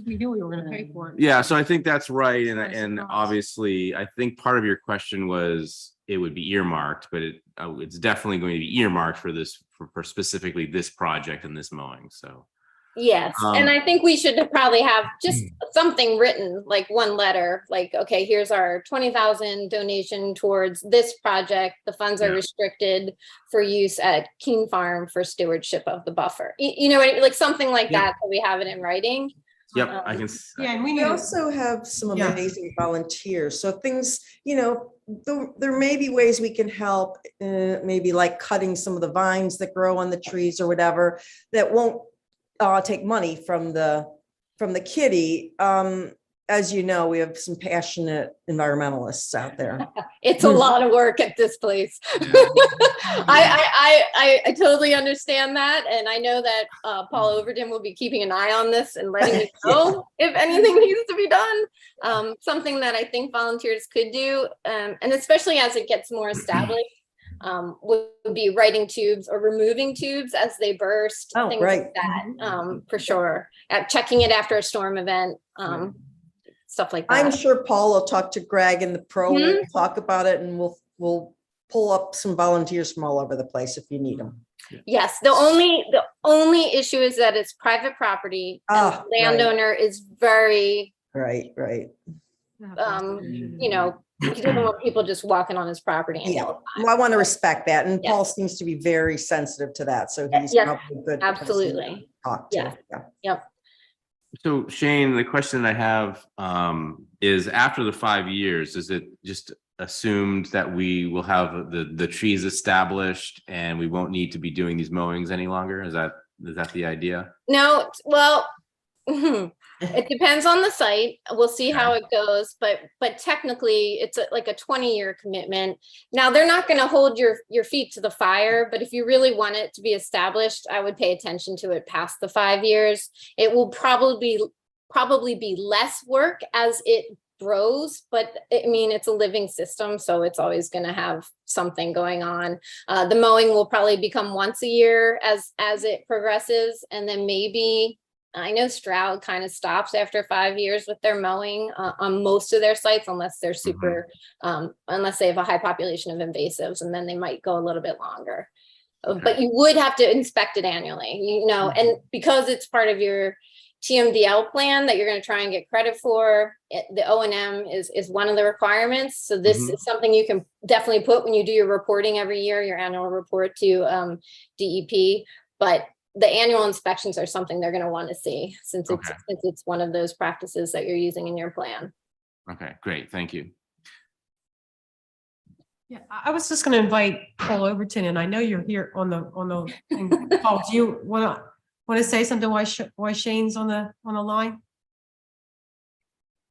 We knew we were gonna pay for it. Yeah, so I think that's right. And obviously, I think part of your question was it would be earmarked, but it's definitely going to be earmarked for this, for specifically this project and this mowing. So. Yes, and I think we should probably have just something written, like one letter, like, okay, here's our 20,000 donation towards this project. The funds are restricted for use at Keene Farm for stewardship of the buffer. You know, like something like that, so we have it in writing. Yep, I can. Yeah, and we also have some amazing volunteers. So things, you know, there may be ways we can help, maybe like cutting some of the vines that grow on the trees or whatever, that won't take money from the kitty. As you know, we have some passionate environmentalists out there. It's a lot of work at this place. I totally understand that. And I know that Paul Overton will be keeping an eye on this and letting me know if anything needs to be done. Something that I think volunteers could do, and especially as it gets more established, would be writing tubes or removing tubes as they burst, things like that, for sure. Checking it after a storm event. Stuff like that. I'm sure Paul will talk to Greg and the pro will talk about it, and we'll pull up some volunteers from all over the place if you need them. Yes, the only issue is that it's private property and the landowner is very right. you know, he doesn't want people just walking on his property. Well, I want to respect that, and Paul seems to be very sensitive to that, so he's probably a good person absolutely to talk to. Yep. So Shane, the question I have is, after the 5 years, is it just assumed that we will have the trees established and we won't need to be doing these mowings any longer? Is that the idea? No, well, it depends on the site. We'll see how it goes, but technically it's like a 20-year commitment. Now, they're not going to hold your feet to the fire, but if you really want it to be established, I would pay attention to it past the 5 years. It will probably be less work as it grows, but I mean, it's a living system, so it's always going to have something going on. The mowing will probably become once a year as it progresses, and then maybe, I know Stroud kind of stops after 5 years with their mowing on most of their sites, unless they're super, unless they have a high population of invasives, and then they might go a little bit longer. But you would have to inspect it annually, you know, and because it's part of your TMDL plan that you're going to try and get credit for, the O&M is one of the requirements. So this is something you can definitely put when you do your reporting every year, your annual report to DEP. But the annual inspections are something they're going to want to see, since it's one of those practices that you're using in your plan. Okay, great. Thank you. Yeah, I was just going to invite Paul Overton, and I know you're here on the thing. Paul, do you want to say something why Shane's on the line?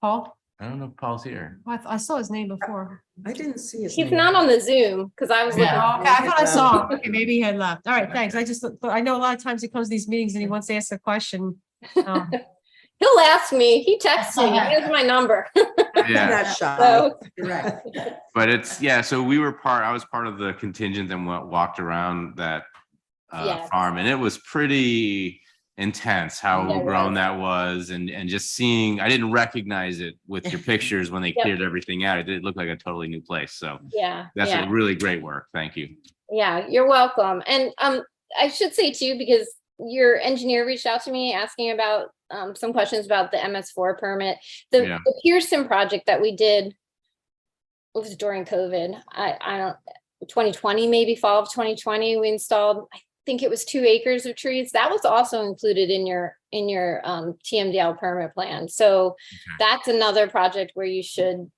Paul? I don't know if Paul's here. I saw his name before. I didn't see his He's name. not on the Zoom because I was looking. Okay, I thought I saw him. Okay, maybe he had left. All right, thanks. I just, I know a lot of times he comes to these meetings and he wants to ask a question. He'll ask me. He texts me. He has my number. Yeah. Not shy. So, Correct. But it's, so I was part of the contingent and walked around that farm, and it was pretty intense how grown that was, and just seeing, I didn't recognize it with your pictures when they cleared everything out. It did look like a totally new place. So that's a really great work. Thank you. Yeah, you're welcome. And I should say too, because your engineer reached out to me asking about some questions about the MS4 permit. The Pearson project that we did, it was during COVID. I don't, 2020, maybe fall of 2020, we installed, I think it was 2 acres of trees. That was also included in your TMDL permit plan. So that's another project where you should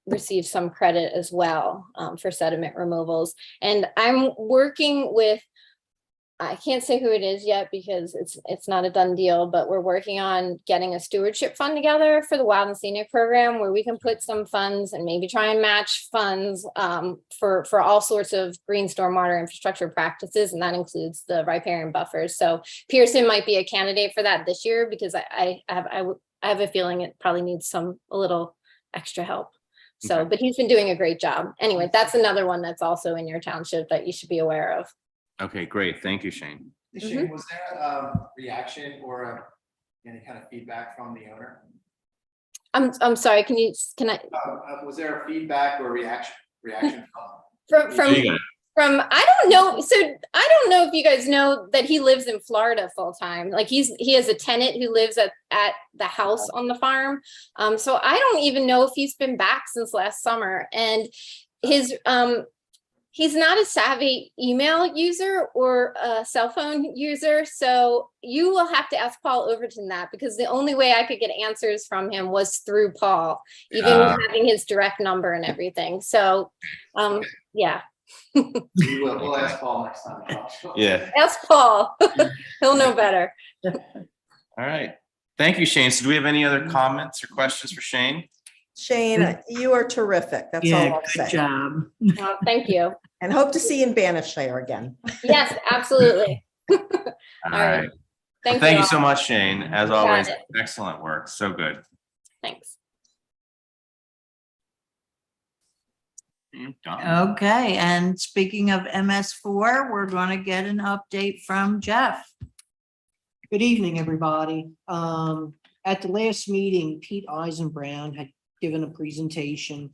receive some credit as well for sediment removals. And I'm working with, I can't say who it is yet because it's not a done deal, but we're working on getting a stewardship fund together for the Wild and Scenic program, where we can put some funds and maybe try and match funds for all sorts of green stormwater infrastructure practices. And that includes the riparian buffers. So Pearson might be a candidate for that this year, because I have a feeling it probably needs a little extra help. So, but he's been doing a great job. Anyway, that's another one that's also in your township that you should be aware of. Okay, great. Thank you, Shane. Shane, was there a reaction or any kind of feedback from the owner? I'm sorry. Can I? Was there a feedback or reaction from I don't know. So I don't know if you guys know that he lives in Florida full time. Like he has a tenant who lives at the house on the farm. So I don't even know if he's been back since last summer. And his He's not a savvy email user or a cell phone user, so you will have to ask Paul Overton that, because the only way I could get answers from him was through Paul, even having his direct number and everything. So, yeah. We'll ask Paul next time. Yeah. Ask Paul. He'll know better. All right. Thank you, Shane. So do we have any other comments or questions for Shane? Shane, you are terrific. That's all Yeah, I'll good say. job. Thank you. And hope to see you in Banishshire again. Yes, absolutely. All right. right. Thank Thank you you so all. much, Shane. As Got always, it. excellent work. So good. Thanks. Done. Okay, and speaking of MS4, we're going to get an update from Jeff. Good evening, everybody. At the last meeting, Pete Eisenbrown had given a presentation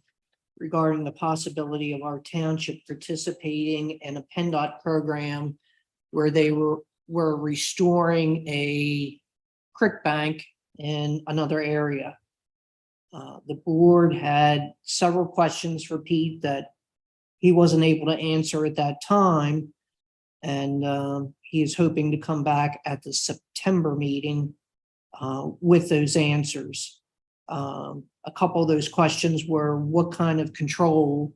regarding the possibility of our township participating in a PennDOT program where they were restoring a creek bank in another area. The board had several questions for Pete that he wasn't able to answer at that time. And he is hoping to come back at the September meeting with those answers. A couple of those questions were, what kind of control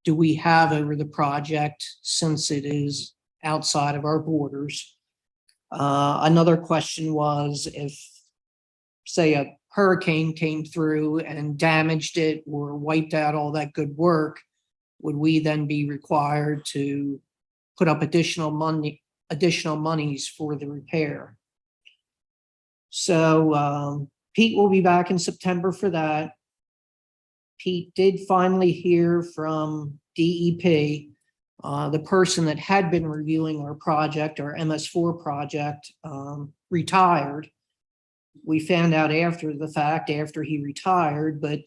do we have over the project since it is outside of our borders? Another question was, if, say, a hurricane came through and damaged it or wiped out all that good work, would we then be required to put up additional monies for the repair? So Pete will be back in September for that. Pete did finally hear from DEP, the person that had been reviewing our project, our MS4 project, retired. We found out after the fact, after he retired, but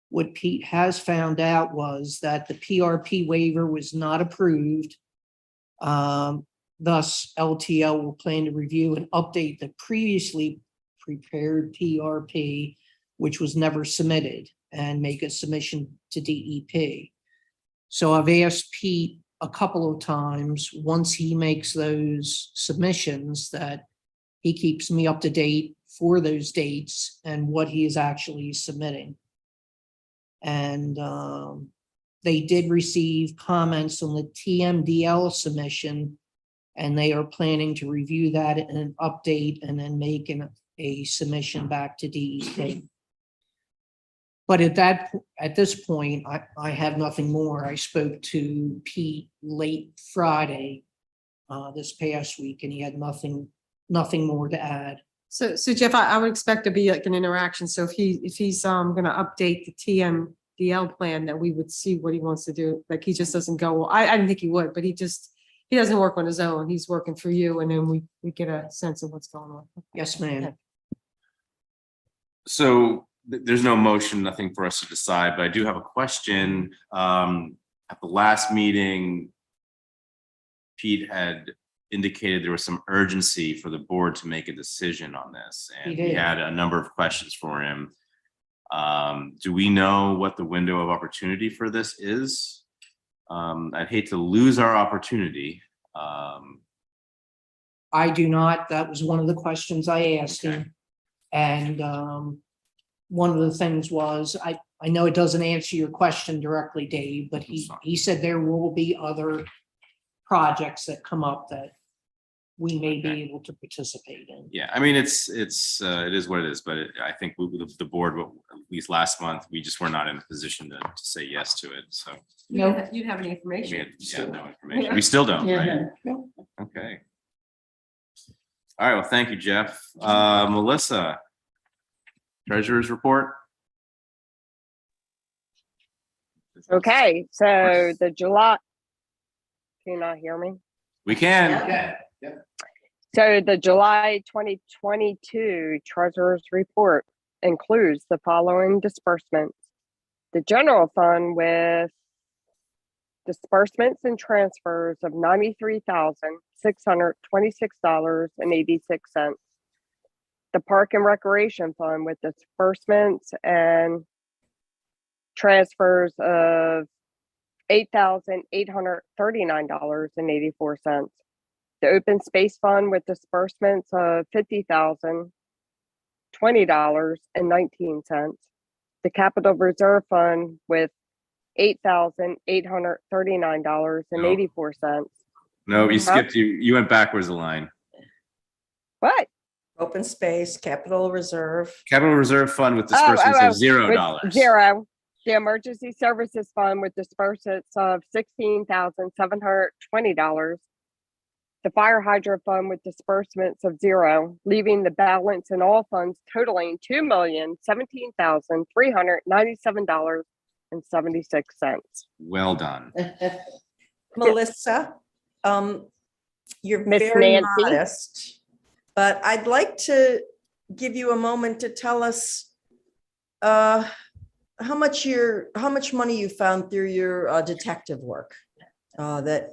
what Pete has found out was that the PRP waiver was not approved. Thus, LTL will plan to review and update the previously prepared PRP, which was never submitted, and make a submission to DEP. So I've asked Pete a couple of times, once he makes those submissions, that he keeps me up to date for those dates and what he is actually submitting. And they did receive comments on the TMDL submission, and they are planning to review that and update and then make a submission back to DEP. But at this point, I have nothing more. I spoke to Pete late Friday this past week, and he had nothing more to add. So Jeff, I would expect to be like an interaction. So if he's gonna update the TMDL plan, that we would see what he wants to do. Like, he just doesn't go, well, I didn't think he would, but he doesn't work on his own. He's working for you, and then we get a sense of what's going on. Yes, ma'am. So there's no motion, nothing for us to decide, but I do have a question. At the last meeting, Pete had indicated there was some urgency for the board to make a decision on this, and He did. we had a number of questions for him. Do we know what the window of opportunity for this is? I'd hate to lose our opportunity. I do not. That was one of the questions I asked him. And one of the things was, I know it doesn't answer your question directly, Dave, but he said there will be other projects that come up that we may be able to participate in. Yeah, I mean, it is what it is, but I think the board, at least last month, we just were not in a position to say yes to it, so. No. You'd have any We information. had no information. We still don't, right? No. Okay. All right, well, thank you, Jeff. Melissa, treasurer's report. Okay, so the July, can you not hear me? We can. Yeah. So the July 2022 Treasurer's Report includes the following disbursements. The general fund with disbursements and transfers of $93,626.86. The Park and Recreation Fund with disbursements and transfers of $8,839.84. The open space fund with disbursements of $50,020.19. The capital reserve fund with $8,839.84. No, you Huh? skipped, you went backwards a line. What? Open space, capital reserve. Capital Reserve Fund with disbursements of $0. With zero. The emergency services fund with disbursements of $16,720. The fire hydrant fund with disbursements of $0, leaving the balance in all funds totaling $2,017,397.76. Well done. Melissa, you're Miss very Nancy. modest, but I'd like to give you a moment to tell us how much money you found through your detective work that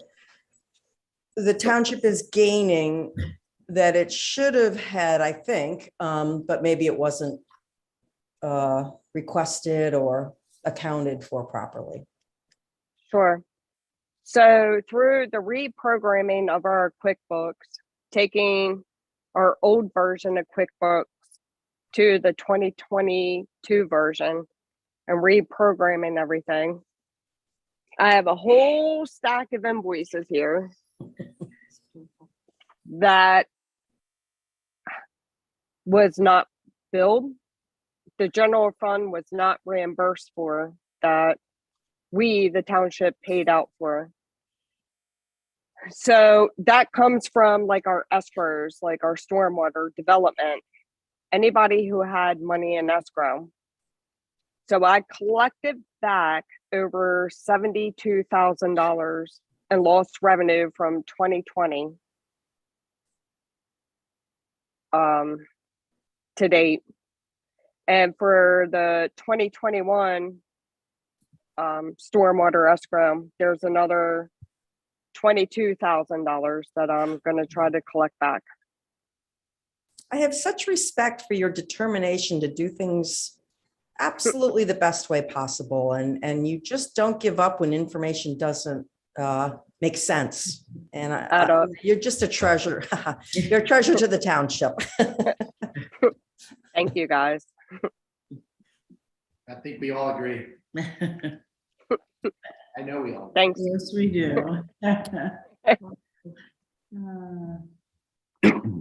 the township is gaining that it should have had, I think, but maybe it wasn't requested or accounted for properly. Sure. So through the reprogramming of our QuickBooks, taking our old version of QuickBooks to the 2022 version and reprogramming everything, I have a whole stack of invoices here that was not billed. The general fund was not reimbursed for, that we, the township, paid out for. So that comes from like our escrows, like our stormwater development, anybody who had money in escrow. So I collected back over $72,000 in lost revenue from 2020 to date. And for the 2021 stormwater escrow, there's another $22,000 that I'm going to try to collect back. I have such respect for your determination to do things absolutely the best way possible. And you just don't give up when information doesn't make sense. And you're just a treasure. You're a treasure to the township. Thank you, guys. I think we all agree. I know we all. Thanks. Yes, we do.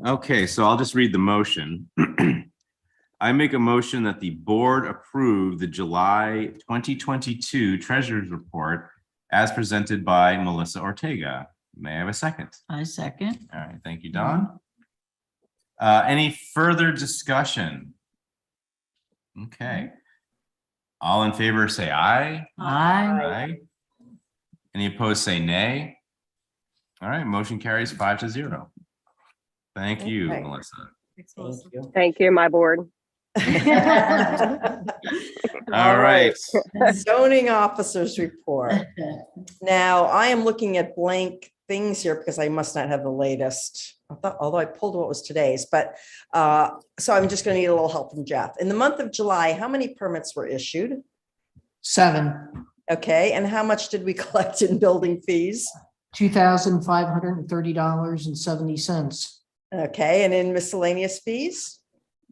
Okay, so I'll just read the motion. I make a motion that the board approve the July 2022 Treasurer's Report as presented by Melissa Ortega. May I have a second? I second. All right, thank you, Don. Any further discussion? Okay. All in favor, say aye. Aye. Any opposed, say nay. All right, motion carries 5-0. Thank you, Okay. Melissa. Thank you. Thank you, my board. All right. Zoning officers report. Now, I am looking at blank things here because I must not have the latest, although I pulled what was today's, but so I'm just going to need a little help from Jeff. In the month of July, how many permits were issued? 7, Okay, and how much did we collect in building fees? $2,530.70, Okay, and in miscellaneous fees?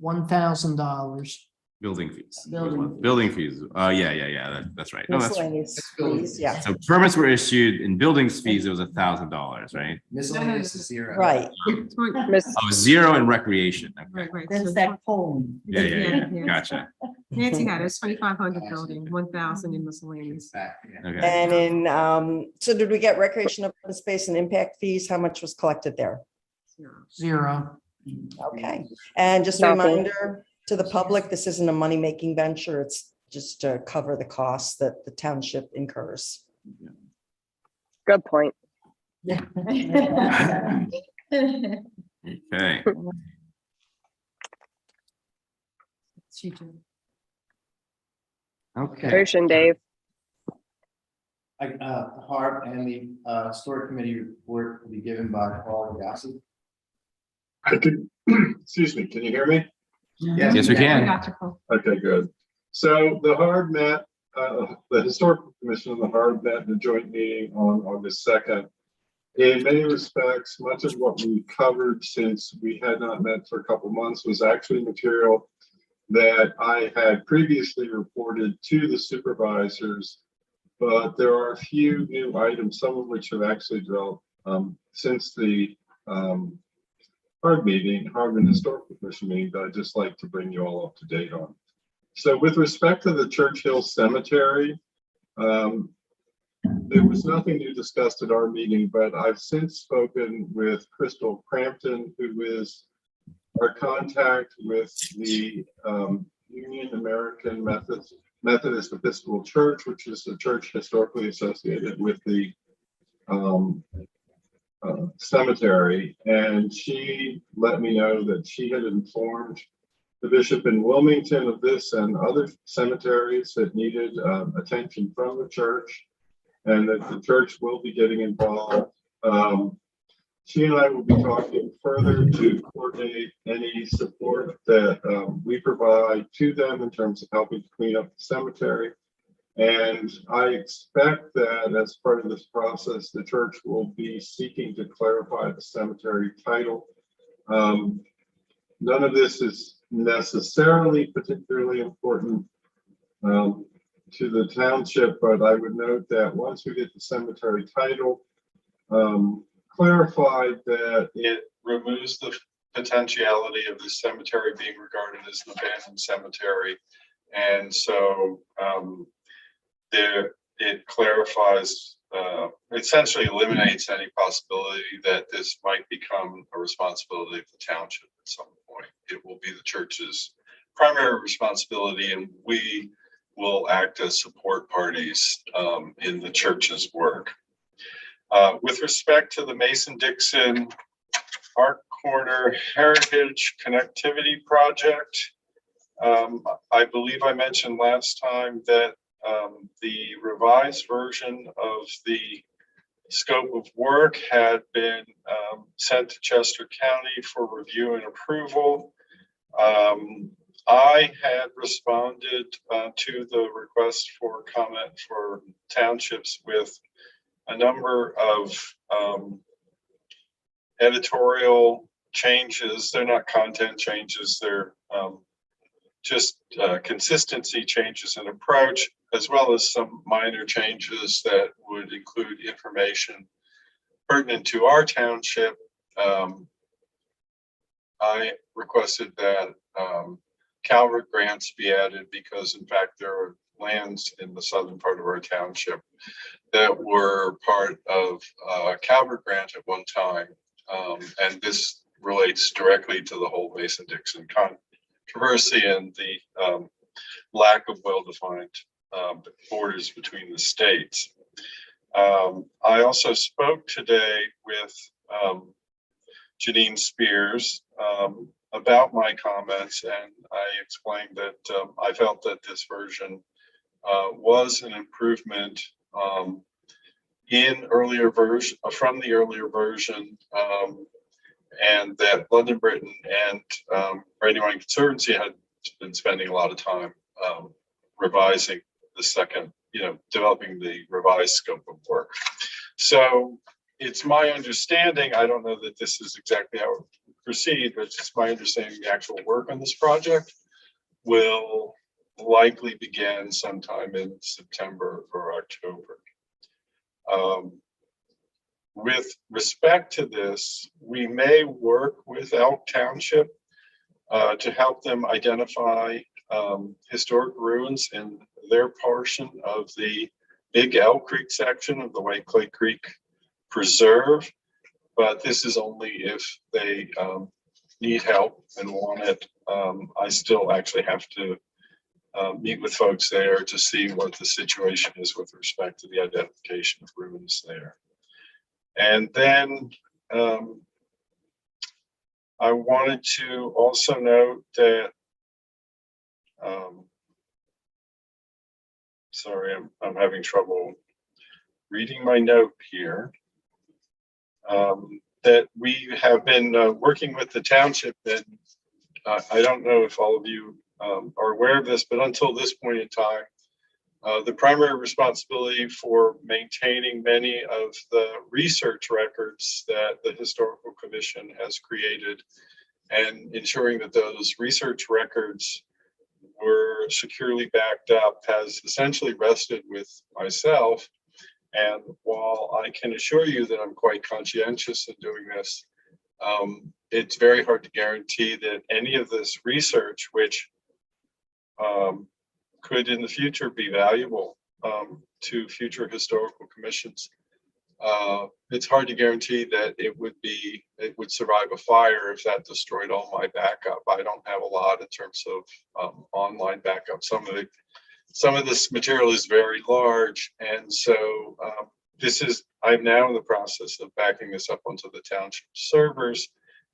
$1,000. Building fees. Building. Building fees. Yeah. That's right. No, that's Miscellaneous building fees, yeah, so permits were issued in buildings fees. It was $1,000, right? Miscellaneous is zero. right. Miss, Oh, 0 in recreation. Okay. Right. That's So that poem. Yeah. Yeah. Gotcha. Nancy had it, it's 2,500 building, 1,000 in miscellaneous. Back, yeah. Okay. And in, so did we get recreation open space and impact fees? How much was collected there? 0. Okay, and just a Nothing. reminder to the public, this isn't a money-making venture. It's just to cover the costs that the township incurs. good point. Okay. Okay. Motion, Dave. Harb and the storage committee report will be given by Paul Gassi. Excuse me, can you hear me? Yes, we can. Gotcha, Paul. Okay, good. So the HARB met The Historical Commission and the HARB met in a joint meeting on August 2nd. In many respects, much of what we covered since we had not met for a couple months was actually material that I had previously reported to the supervisors, but there are a few new items, some of which have actually developed since the HARB meeting, HARB and Historical Commission meeting, that I'd just like to bring you all up to date on. So with respect to the Churchill Cemetery, there was nothing new discussed at our meeting, but I've since spoken with Crystal Crampton, who is our contact with the Union American Methodist Episcopal Church, which is the church historically associated with the cemetery. And she let me know that she had informed the bishop in Wilmington of this and other cemeteries that needed attention from the church, and that the church will be getting involved. She and I will be talking further to coordinate any support that we provide to them in terms of helping to clean up the cemetery. And I expect that as part of this process, the church will be seeking to clarify the cemetery title. None of this is necessarily particularly important to the township, but I would note that once we get the cemetery title clarified, that it removes the potentiality of the cemetery being regarded as an abandoned cemetery. And so it clarifies, essentially eliminates any possibility that this might become a responsibility of the township at some point. It will be the church's primary responsibility, and we will act as support parties in the church's work. With respect to the Mason-Dixon Art Corner Heritage Connectivity Project, I believe I mentioned last time that the revised version of the scope of work had been sent to Chester County for review and approval. I had responded to the request for comment for townships with a number of editorial changes. They're not content changes, they're just consistency changes in approach, as well as some minor changes that would include information pertinent to our township. I requested that Calvert grants be added because, in fact, there are lands in the southern part of our township that were part of Calvert grant at one time. And this relates directly to the whole Mason-Dixon controversy and the lack of well-defined borders between the states. I also spoke today with Janine Spears about my comments, and I explained that I felt that this version was an improvement in earlier version from the earlier version, and that London Britain and Brandywine Conservancy had been spending a lot of time revising the second, developing the revised scope of work. So it's my understanding, I don't know that this is exactly how it will proceed, but it's my understanding the actual work on this project will likely begin sometime in September or October. With respect to this, we may work with Elk Township to help them identify historic ruins in their portion of the Big Elk Creek section of the White Clay Creek Preserve, but this is only if they need help and want it. I still actually have to meet with folks there to see what the situation is with respect to the identification of ruins there. And then I wanted to also note that, sorry, I'm having trouble reading my note here, that we have been working with the township, and I don't know if all of you are aware of this, but until this point in time, the primary responsibility for maintaining many of the research records that the Historical Commission has created and ensuring that those research records were securely backed up has essentially rested with myself. And while I can assure you that I'm quite conscientious in doing this, it's very hard to guarantee that any of this research, which could in the future be valuable to future historical commissions, it's hard to guarantee that it would survive a fire if that destroyed all my backup. I don't have a lot in terms of online backup. Some of this material is very large, and so I'm now in the process of backing this up onto the township servers,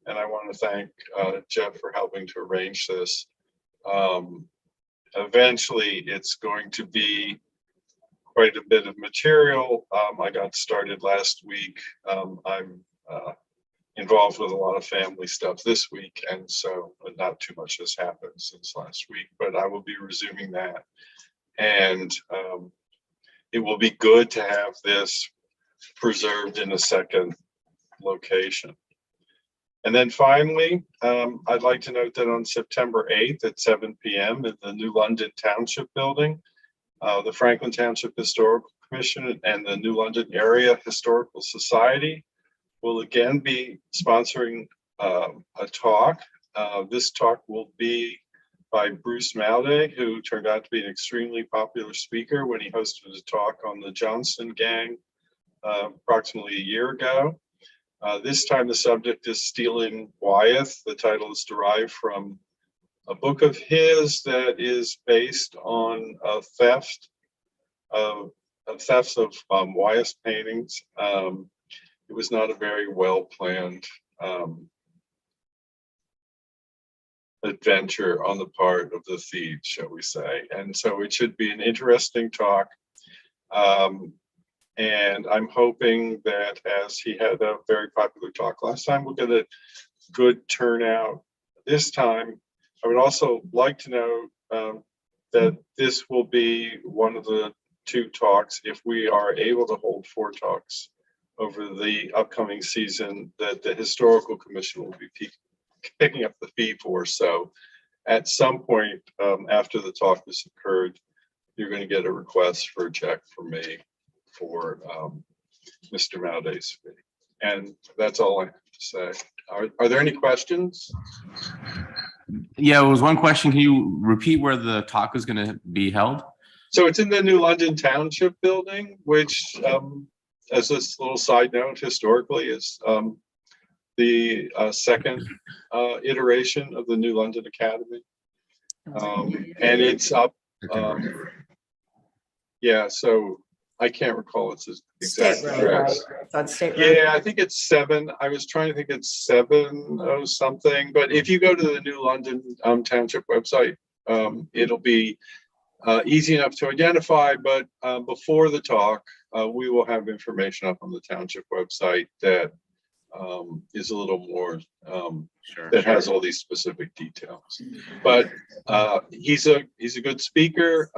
and I want to thank Jeff for helping to arrange this. Eventually, it's going to be quite a bit of material. I got started last week. I'm involved with a lot of family stuff this week, and so not too much has happened since last week, but I will be resuming that. And it will be good to have this preserved in a second location. And then finally, I'd like to note that on September 8th at 7 p.m. in the New London Township building, the Franklin Township Historical Commission and the New London Area Historical Society will again be sponsoring a talk. This talk will be by Bruce Malday, who turned out to be an extremely popular speaker when he hosted a talk on the Johnson gang approximately a year ago. This time the subject is Stealing Wyeth. The title is derived from a book of his that is based on thefts of Wyeth paintings. It was not a very well planned adventure on the part of the thieves, shall we say. And so it should be an interesting talk. And I'm hoping that, as he had a very popular talk last time, we'll get a good turnout this time. I would also like to know that this will be one of the 2 talks, if we are able to hold 4 talks over the upcoming season, that the Historical Commission will be picking up the fee for. So at some point after the talk has occurred, you're going to get a request for a check from me for Mr. Malday's fee. And that's all I have to say. Are there any questions? Yeah, it was one question. Can you repeat where the talk is going to be held? So it's in the New London Township building, which, as this little side note, historically is the second iteration of the New London Academy. And it's up. Yeah, so I can't recall its exact State road, address. right? It's on State Road. Yeah, I think it's 7. I was trying to think it's 70 something, but if you go to the New London Township website, it'll be easy enough to identify. But before the talk, we will have information up on the township website that is a little more that has all these specific details. But he's a good speaker.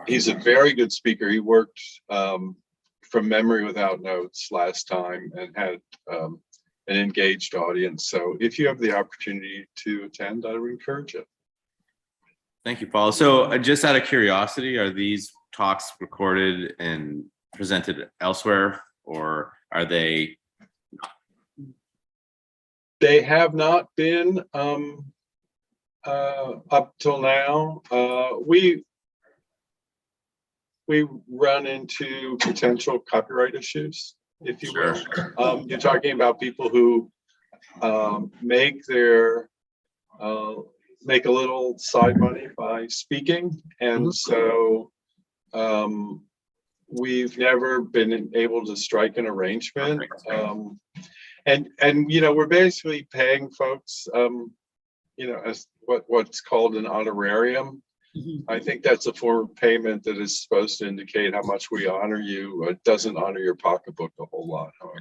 He's a very good speaker. He worked from memory without notes last time and had an engaged audience. So if you have the opportunity to attend, I would encourage it. Thank you, Paul. So just out of curiosity, are these talks recorded and presented elsewhere, or are they? They have not been up till now. We run into potential copyright issues, if you will. You're talking about people who make a little side money by speaking, and so we've never been able to strike an arrangement. And we're basically paying folks as what's called an honorarium. I think that's a form of payment that is supposed to indicate how much we honor you. It doesn't honor your pocketbook a whole lot, however.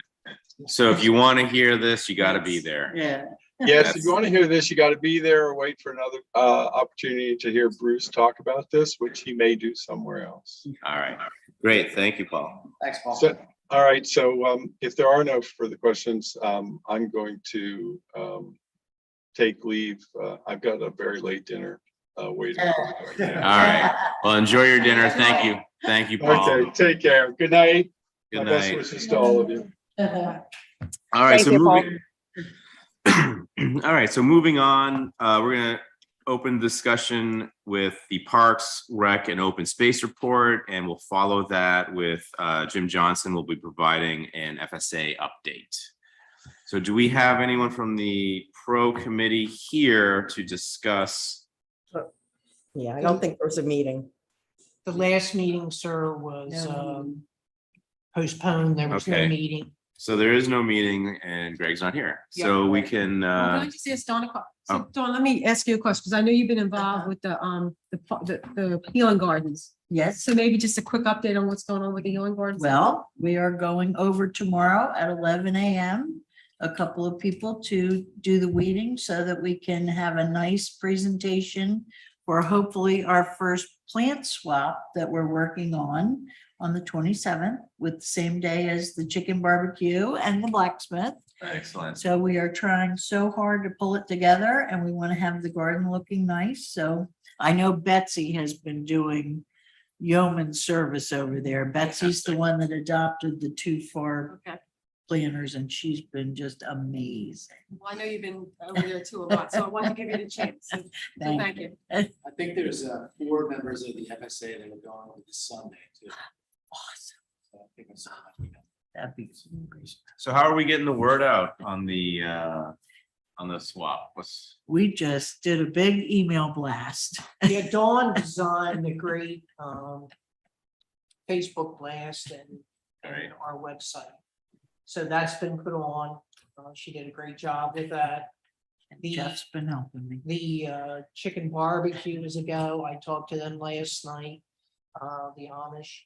So if you want to hear this, you got to be there. Yeah. Yes, if you want to hear this, you got to be there or wait for another opportunity to hear Bruce talk about this, which he may do somewhere else. All right, great. Thank you, Paul. Thanks, Paul. So, all right, so if there are no further questions, I'm going to take leave. I've got a very late dinner waiting. All right. Well, enjoy your dinner. Thank you. Thank you, Paul. Okay, take care. Good night. Good My best night. wishes to all of you. All right, Thank so you, Paul. moving. All right, so moving on, we're gonna open discussion with the Parks, Rec, and Open Space Report, and we'll follow that with Jim Johnson will be providing an FSA update. So do we have anyone from the Pro Committee here to discuss? Yeah, I don't think there was a meeting. The last meeting, sir, was postponed. There was no Okay. meeting. So there is no meeting and Greg's not here. So we can, Can I just ask Dawn a question? So oh. Dawn, let me ask you a question, because I know you've been involved with the healing gardens. Yes, So maybe just a quick update on what's going on with the healing gardens. well, we are going over tomorrow at 11 a.m. A couple of people to do the weeding so that we can have a nice presentation for hopefully our first plant swap that we're working on the 27th, with the same day as the chicken barbecue and the blacksmith. excellent. So we are trying so hard to pull it together, and we want to have the garden looking nice. So I know Betsy has been doing yeoman service over there. Betsy's the one that adopted the two far Okay. planters, and she's been just amazing. Well, I know you've been over there too a lot, so I want to give you the chance. So thank you. I think there's 4 members of the FSA that are going over this Sunday too. Awesome. So I think it's something. That'd be great. So how are we getting the word out on the swap? We just did a big email blast. Yeah, Dawn designed a great Facebook blast and Right. our website. So that's been put on. She did a great job with that. The- Jeff's been helping me. The chicken barbecue is a go. I talked to them last night. The Amish.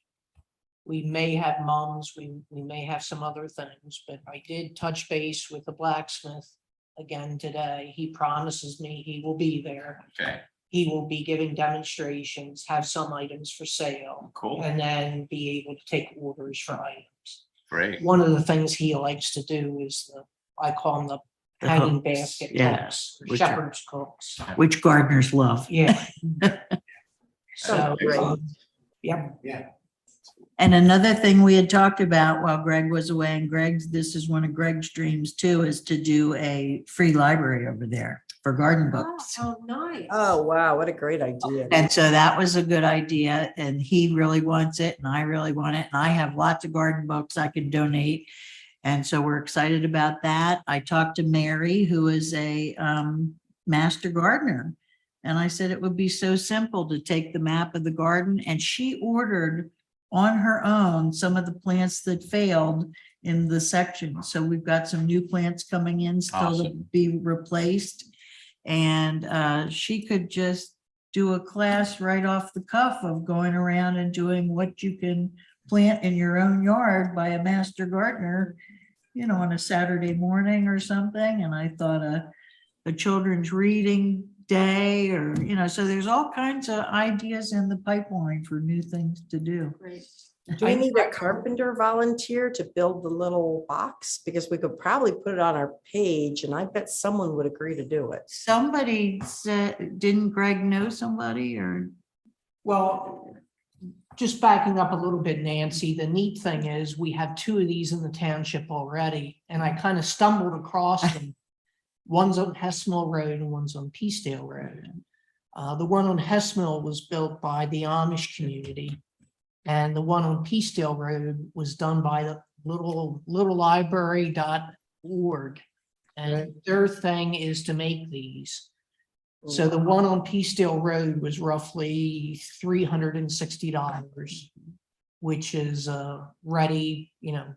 We may have mums, we may have some other things, but I did touch base with the blacksmith again today. He promises me he will be there. Okay, He will be giving demonstrations, have some items for sale, cool, and then be able to take orders for items. great. One of the things he likes to do is I call them the hanging hooks, basket yeah, cooks, which are- shepherd's cooks. Which gardeners love. Yeah. So, Excellent. yep. Yeah. And another thing we had talked about while Greg was away, and this is one of Greg's dreams too, is to do a free library over there for garden Oh, books. how nice. Oh, wow, what a great idea. And so that was a good idea, and he really wants it, and I really want it, and I have lots of garden books I can donate. And so we're excited about that. I talked to Mary, who is a master gardener. And I said it would be so simple to take the map of the garden, and she ordered on her own some of the plants that failed in the section. So we've got some new plants coming in still to be replaced. And she could just do a class right off the cuff of going around and doing what you can plant in your own yard by a master gardener, you know, on a Saturday morning or something. And I thought a children's reading day, or, you know, so there's all kinds of ideas in the pipeline for new things to do. Great. Do we need a carpenter volunteer to build the little box? Because we could probably put it on our page, and I bet someone would agree to do it. Somebody said, didn't Greg know somebody, or? Well, just backing up a little bit, Nancy, the neat thing is we have 2 of these in the township already, and I kind of stumbled across them. One's on Hessmill Road and one's on Peacedale Road. The one on Hessmill was built by the Amish community. And the one on Peacedale Road was done by the littlelibrary.org. And their thing is to make these. So the one on Peacedale Road was roughly $360, which is ready, you know,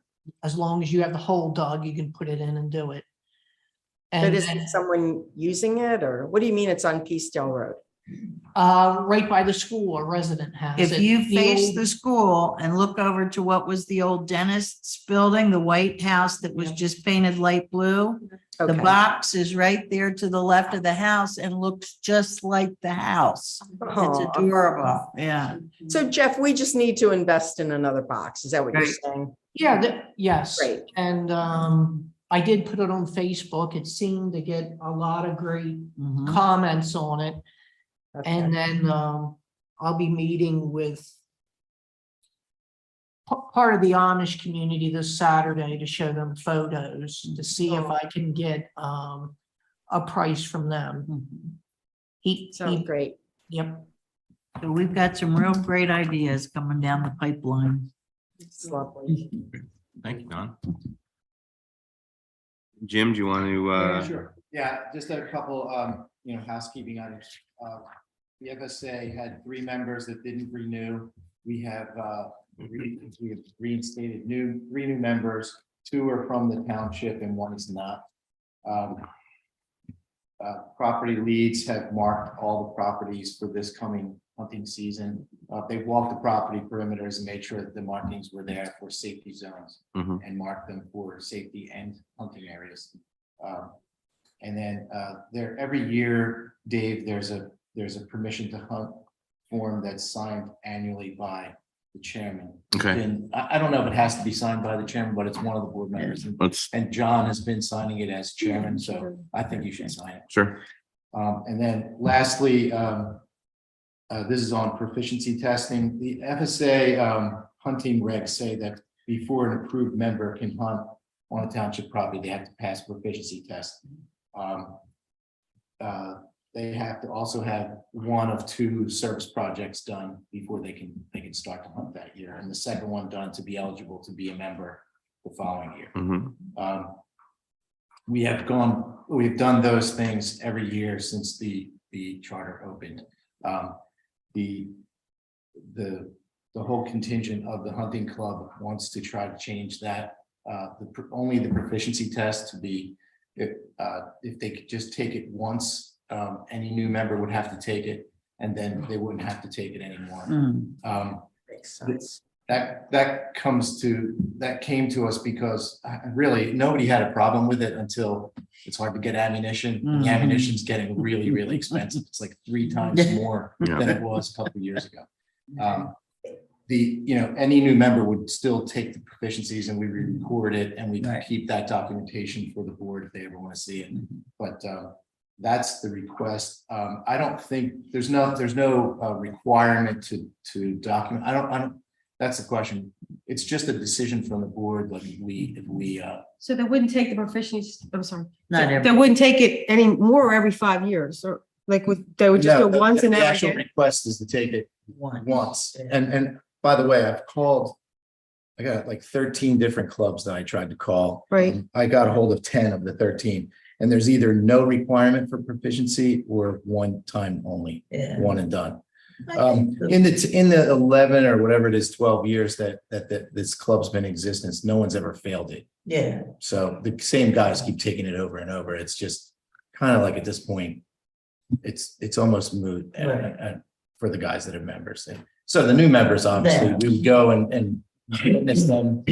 as long as you have the hole dug, you can put it in and do it. But And is it someone using it, or what do you mean it's on Peacedale Road? Right by the school, a resident has If it. you The face old- the school and look over to what was the old dentist's building, the white house that was Yeah. just painted light blue, the Okay. box is right there to the left of the house and looks just like the house. It's Aw. adorable, yeah. So Jeff, we just need to invest in another box. Is that what you're Right. saying? Yeah, yes. Great. And I did put it on Facebook. It seemed to get a lot of great Mhm. comments on it. Okay. And then I'll be meeting with part of the Amish community this Saturday to show them photos to see if I can get a price from them. Mhm. Sounds great. Yep. So we've got some real great ideas coming down the pipeline. It's lovely. Thank you, Don. Jim, do you want to, Sure. Yeah, just a couple, housekeeping items. The FSA had 3 members that didn't renew. We have reinstated 3 new members. 2 are from the township and 1 is not. Property leads have marked all the properties for this coming hunting season. They walked the property perimeters and made sure that the markings were there for safety zones Mhm. and marked them for safety and hunting areas. And then there, every year, Dave, there's a permission to hunt form that's signed annually by the chairman. Okay. And I don't know if it has to be signed by the chairman, but it's one of the board members. let's, And John has been signing it as chairman, so I think you should sign it. sure. And then lastly, this is on proficiency testing. The FSA hunting regs say that before an approved member can hunt on a township property, they have to pass proficiency test. They have to also have 1 of 2 service projects done before they can start to hunt that year, and the second one done to be eligible to be a member the following year. Mhm. We've done those things every year since the charter opened. The whole contingent of the hunting club wants to try to change that. Only the proficiency test to be, if they could just take it once, any new member would have to take it, and then they wouldn't have to take it anymore. Makes sense. That came to us because really nobody had a problem with it until it's hard to get ammunition. And the Mhm. ammunition's getting really, really expensive. It's like 3 times more Yeah. than it was a couple of years ago. Any new member would still take the proficiencies and we would record it and we Right. keep that documentation for the board if they ever want to see it. But that's the request. I don't think there's no requirement to document. I don't, that's the question. It's just a decision from the board, like if we So they wouldn't take the proficiency, I'm sorry. Not They every, wouldn't take it any more every 5 years, or like they would just do No, it once and the never actual again? request is to take it one. once. And by the way, I got like 13 different clubs that I tried to call. Right. I got a hold of 10 of the 13, and there's either no requirement for proficiency or 1 time only, Yeah. 1 and done. I think the- In the 11 or whatever it is, 12 years that this club's been in existence, no one's ever failed it. Yeah, So the same guys keep taking it over and over. It's just kind of like at this point, it's almost moot and for the guys that are members. And so the new members, obviously, we would go and witness them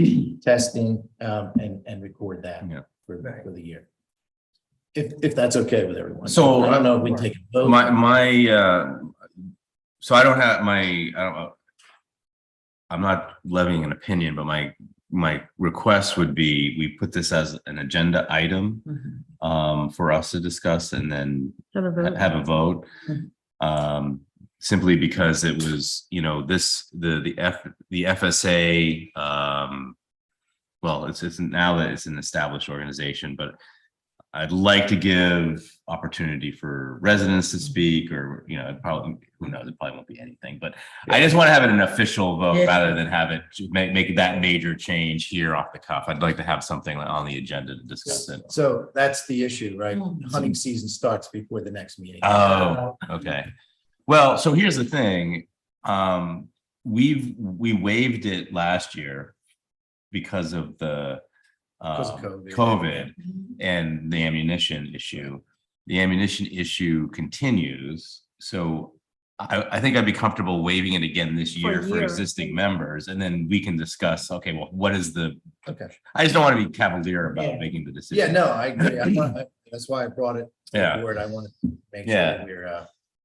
testing and record that Yeah. for the year. If that's okay with everyone. So- I don't know if we take a vote. So I don't know. I'm not levying an opinion, but my request would be, we put this as an agenda item for us to discuss and then Have a vote. have a vote. Simply because it was, the FSA, well, it's now that it's an established organization, but I'd like to give opportunity for residents to speak, or, probably, who knows, it probably won't be anything, but I just want to have it an official vote Yeah. rather than have it make that major change here off the cuff. I'd like to have something on the agenda to discuss it. So that's the issue, right? Mm. Hunting season starts before the next meeting. Oh, okay. Well, so here's the thing. We waived it last year because of the Because of COVID. COVID and the ammunition issue. The ammunition issue continues. so I think I'd be comfortable waiving it again this For a year for year. existing members, and then we can discuss, okay, well, what is the, Okay. I just don't want to be cavalier Yeah. about making the decision. Yeah, no, I agree. That's why I brought it to Yeah. the board. I want to make sure Yeah. that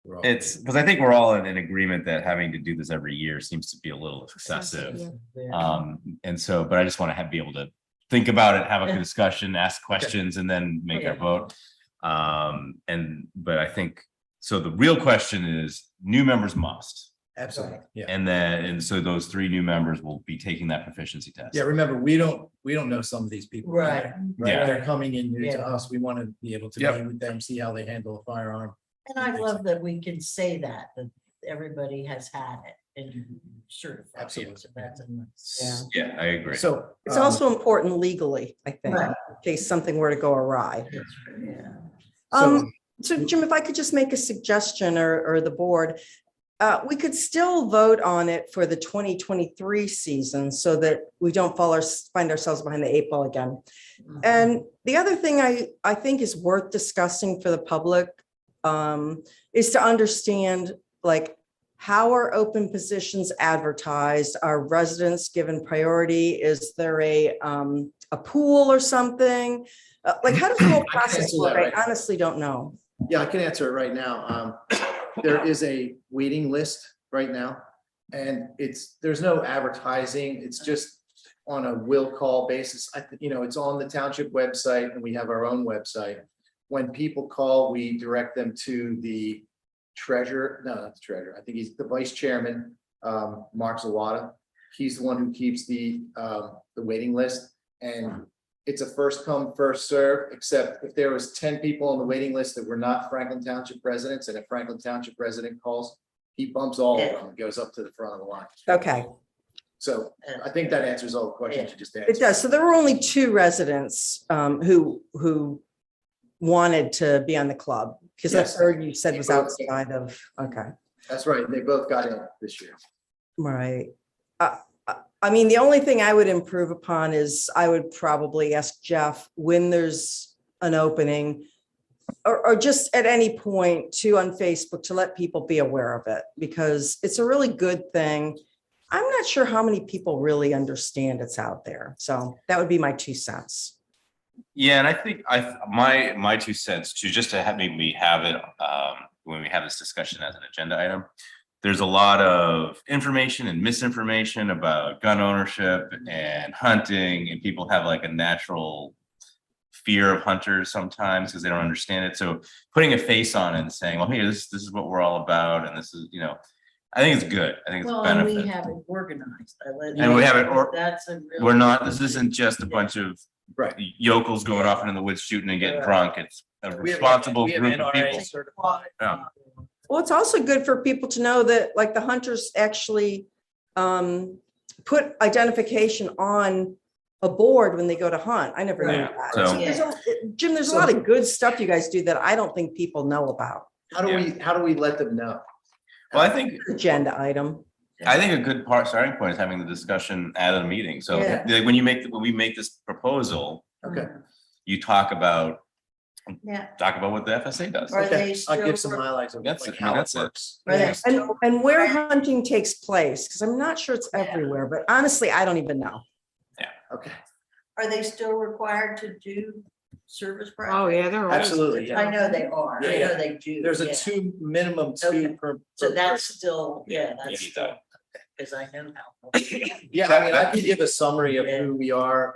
we're all. It's because I think we're all in agreement that having to do this every year seems to be a little excessive. Yeah. And so, but I just want to be able to think about it, have a discussion, ask questions, and then make our vote. But I think, so the real question is, new members must. Absolutely, yeah. And so those 3 new members will be taking that proficiency test. Yeah, remember, we don't know some of these people. Right. Yeah. They're coming in new Yeah. to us. We want to be able to Yep. meet with them, see how they handle a firearm. And I love that we can say that everybody has had it and certified. it, Absolutely. so that's a nice- Yeah, I agree. So. It's also important legally, I think, Right. in case something were to go awry. Yeah. So Jim, if I could just make a suggestion or the board, we could still vote on it for the 2023 season so that we don't find ourselves behind the 8 ball again. And the other thing I think is worth discussing for the public is to understand, like, how are open positions advertised? Are residents given priority? Is there a pool or something? Like, how does the whole process work? I honestly don't know. Yeah, I can answer it right now. There is a waiting list right now. And there's no advertising. It's just on a will call basis. It's on the township website and we have our own website. When people call, we direct them to the treasurer, no, not the treasurer. I think he's the vice chairman, Mark Zawada. He's the one who keeps the waiting list. And it's a first come, first serve, except if there was 10 people on the waiting list that were not Franklin Township residents, and a Franklin Township resident calls, he bumps all of them and goes up to the front of the line. Okay, So I think that answers all the questions you just it asked. does. So there were only 2 residents who wanted to be on the club, because Yes. I heard you said was outside of, okay, That's right. They both got in this year. right. I mean, the only thing I would improve upon is I would probably ask Jeff when there's an opening, or just at any point on Facebook to let people be aware of it, because it's a really good thing. I'm not sure how many people really understand it's out there. So that would be my 2 cents. Yeah, and I think my 2 cents too, just to have maybe have it when we have this discussion as an agenda item. There's a lot of information and misinformation about gun ownership and hunting, and people have like a natural fear of hunters sometimes because they don't understand it. So putting a face on it and saying, well, hey, this is what we're all about, and this is, I think it's good. I think it's a Well, and we benefit. have it organized. And we have it That's a real. We're not, this isn't just a bunch of Right. yokels going off into the woods shooting and getting Right. drunk. It's a responsible group of people. Certified. Yeah. Well, it's also good for people to know that, like, the hunters actually put identification on a board when they go to hunt. I never knew Yeah, that. so- So Jim, there's a lot of good stuff you guys do that I don't think people know about. How do we let them know? Well, I think Agenda item. a good starting point is having the discussion at a meeting. So Yeah. like, when we make this proposal, Okay. you talk about Yeah. what the FSA does. Are they I'll give still some highlights of That's like it. how it That's it. works. Are they And, still- and where hunting takes place, because I'm not sure it's Yeah. everywhere, but honestly, I don't even know. Okay, Are they still required to do service? Oh, yeah, they're always. absolutely. Yeah. I know they are. I Yeah, know they do. There's a yeah. minimum Okay. two per. So per that's person. still, yeah, you that's need still, that. because I know how. Yeah, I mean, I can give a summary of Yeah. who we are,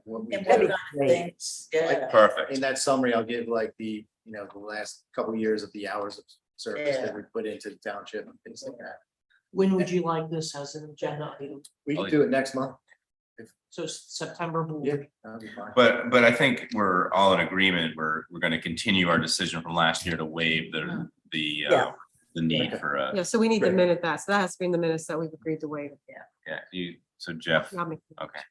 what we And what do. kind of things, yeah. Perfect. In that summary, I'll give like the last couple of years of the hours of service Yeah. that we put into the township and things like that. When would you like this as an agenda item? We can do it next month. So September. Yeah, that'll be fine. But I think we're all in agreement. We're going to continue our decision from last year to waive the Yeah. need for Yeah, so we need to Great. minute that. So that has to be in the minutes that we've agreed to waive. so Jeff. I'll make- Okay.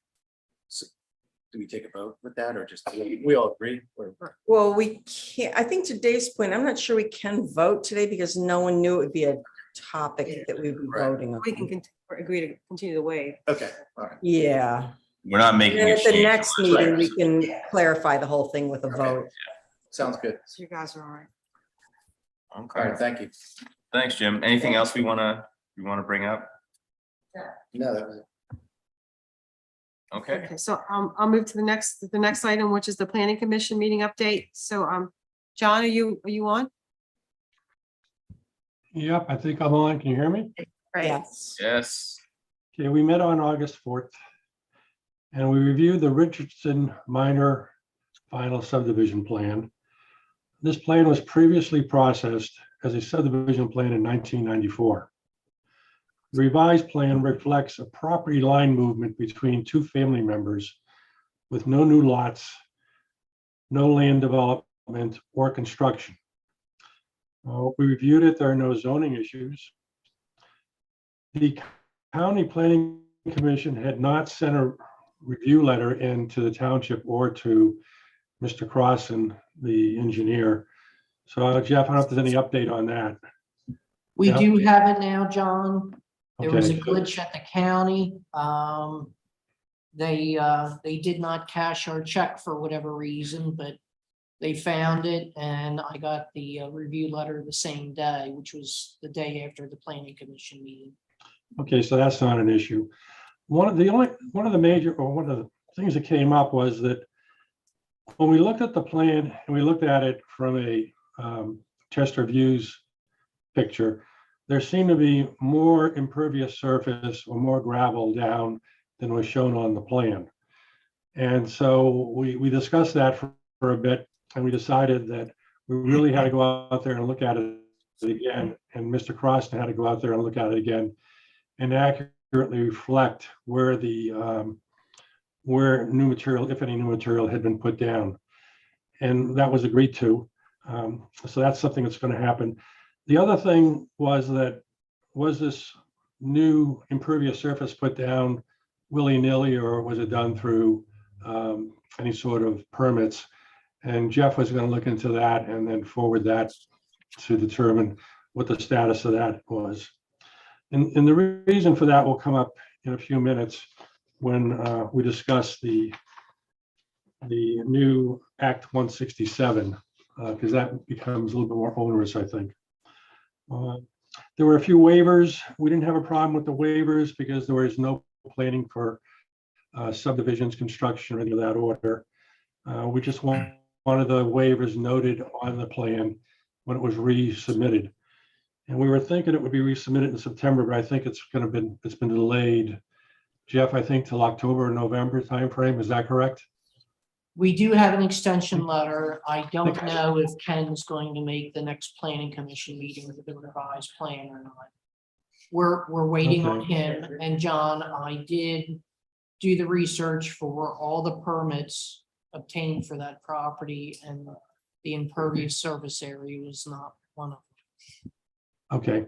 Do we take a vote with that or just, we all agree? Or- Well, we can't, I think to Dave's point, I'm not sure we can vote today because no one knew it would be a topic that we'd be Right. voting on. We can agree to continue the waive. Okay, all right. Yeah. We're not making And a at the change. next meeting, we can clarify the whole thing with a vote. Sounds good. So you guys are all right. All Okay, right, thank you. thanks, Jim. Anything else we wanna bring up? No, that was it. Okay, Okay, so I'll move to the next item, which is the planning commission meeting update. So John, are you on? Yep, I think I'm on. Can you hear me? Yes. yes, Okay, we met on August 4th. And we reviewed the Richardson minor final subdivision plan. This plan was previously processed as a subdivision plan in 1994. The revised plan reflects a property line movement between two family members with no new lots, no land development or construction. We reviewed it, there are no zoning issues. The County Planning Commission had not sent a review letter into the township or to Mr. Crossan, the engineer. So Jeff, I don't know if there's any update on that. We Yep. do have it now, John. There was a Okay. glitch at the county. They did not cash our check for whatever reason, but they found it and I got the review letter the same day, which was the day after the planning commission meeting. Okay, so that's not an issue. One of the things that came up was that when we looked at the plan and we looked at it from a Chester Views picture, there seemed to be more impervious surface or more gravel down than was shown on the plan. And so we discussed that for a bit, and we decided that we really had to go out there and look at it again. And Mr. Crossan had to go out there and look at it again and accurately reflect where where new material, if any new material, had been put down. And that was agreed to. So that's something that's going to happen. The other thing was this new impervious surface put down willy-nilly, or was it done through any sort of permits? And Jeff was going to look into that and then forward that to determine what the status of that was. And the reason for that will come up in a few minutes when we discuss the new Act 167, because that becomes a little bit more onerous, I think. There were a few waivers. We didn't have a problem with the waivers because there was no planning for subdivisions, construction, or any of that order. We just wanted the waivers noted on the plan when it was resubmitted. And we were thinking it would be resubmitted in September, but I think it's been delayed, Jeff, I think till October or November timeframe. Is that correct? We do have an extension letter. I don't know if Ken's going to make the next planning commission meeting with the revised plan or not. We're waiting on him. And John, I did do the research for all the permits obtained for that property, and the impervious surface area was not one of them. Okay.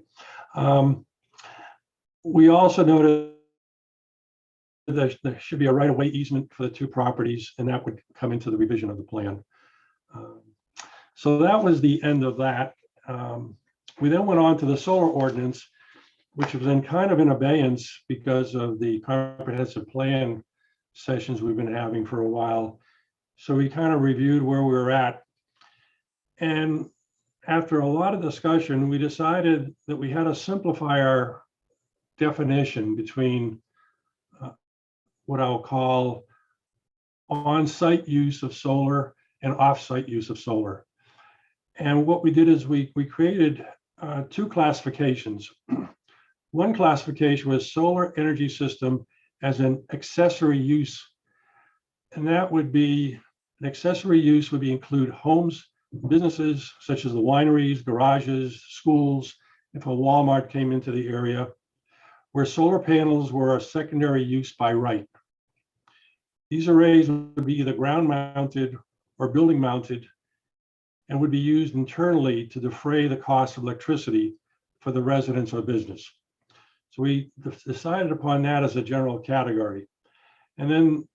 We also noted that there should be a right-of-way easement for the two properties, and that would come into the revision of the plan. So that was the end of that. We then went on to the solar ordinance, which was in kind of in abeyance because of the comprehensive plan sessions we've been having for a while. So we kind of reviewed where we were at. And after a lot of discussion, we decided that we had to simplify our definition between what I'll call on-site use of solar and off-site use of solar. And what we did is we created two classifications. One classification was solar energy system as an accessory use. And that would be, an accessory use would include homes, businesses such as the wineries, garages, schools, if a Walmart came into the area, where solar panels were a secondary use by right. These arrays would be either ground mounted or building mounted and would be used internally to defray the cost of electricity for the residents or business. So we decided upon that as a general category. And then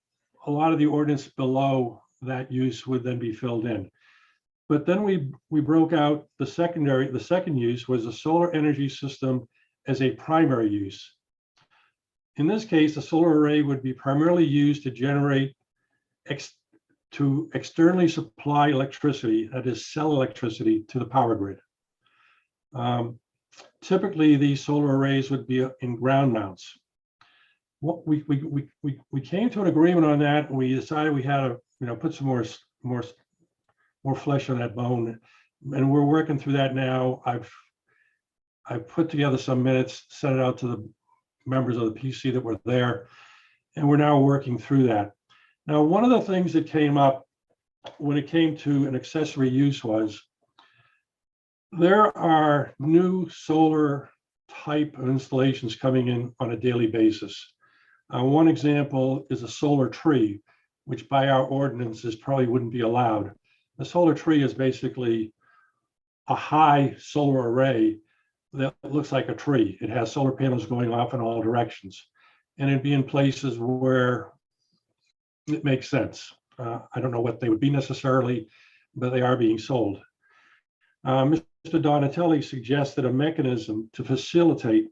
a lot of the ordinance below that use would then be filled in. But then we broke out the second use was a solar energy system as a primary use. In this case, the solar array would be primarily used to generate, to externally supply electricity, that is, sell electricity to the power grid. Typically, these solar arrays would be in ground mounts. What we came to an agreement on that, and we decided we had to, put some more flesh on that bone, and we're working through that now. I've put together some minutes, sent it out to the members of the PC that were there, and we're now working through that. Now, one of the things that came up when it came to an accessory use was there are new solar type of installations coming in on a daily basis. One example is a solar tree, which by our ordinances probably wouldn't be allowed. The solar tree is basically a high solar array that looks like a tree. It has solar panels going off in all directions, and it'd be in places where it makes sense. I don't know what they would be necessarily, but they are being sold. Mr. Donatelli suggested a mechanism to facilitate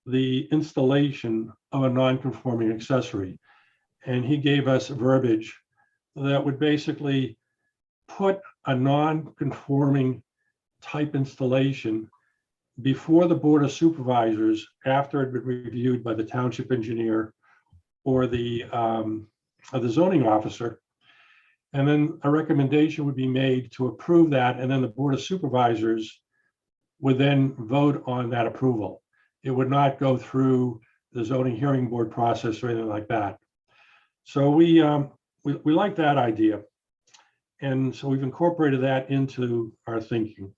the installation of a non-conforming accessory. And he gave us verbiage that would basically put a non-conforming type installation before the Board of Supervisors after it had been reviewed by the township engineer or the zoning officer. And then a recommendation would be made to approve that, and then the Board of Supervisors would then vote on that approval. It would not go through the zoning hearing board process or anything like that. So we like that idea. And so we've incorporated that into our thinking.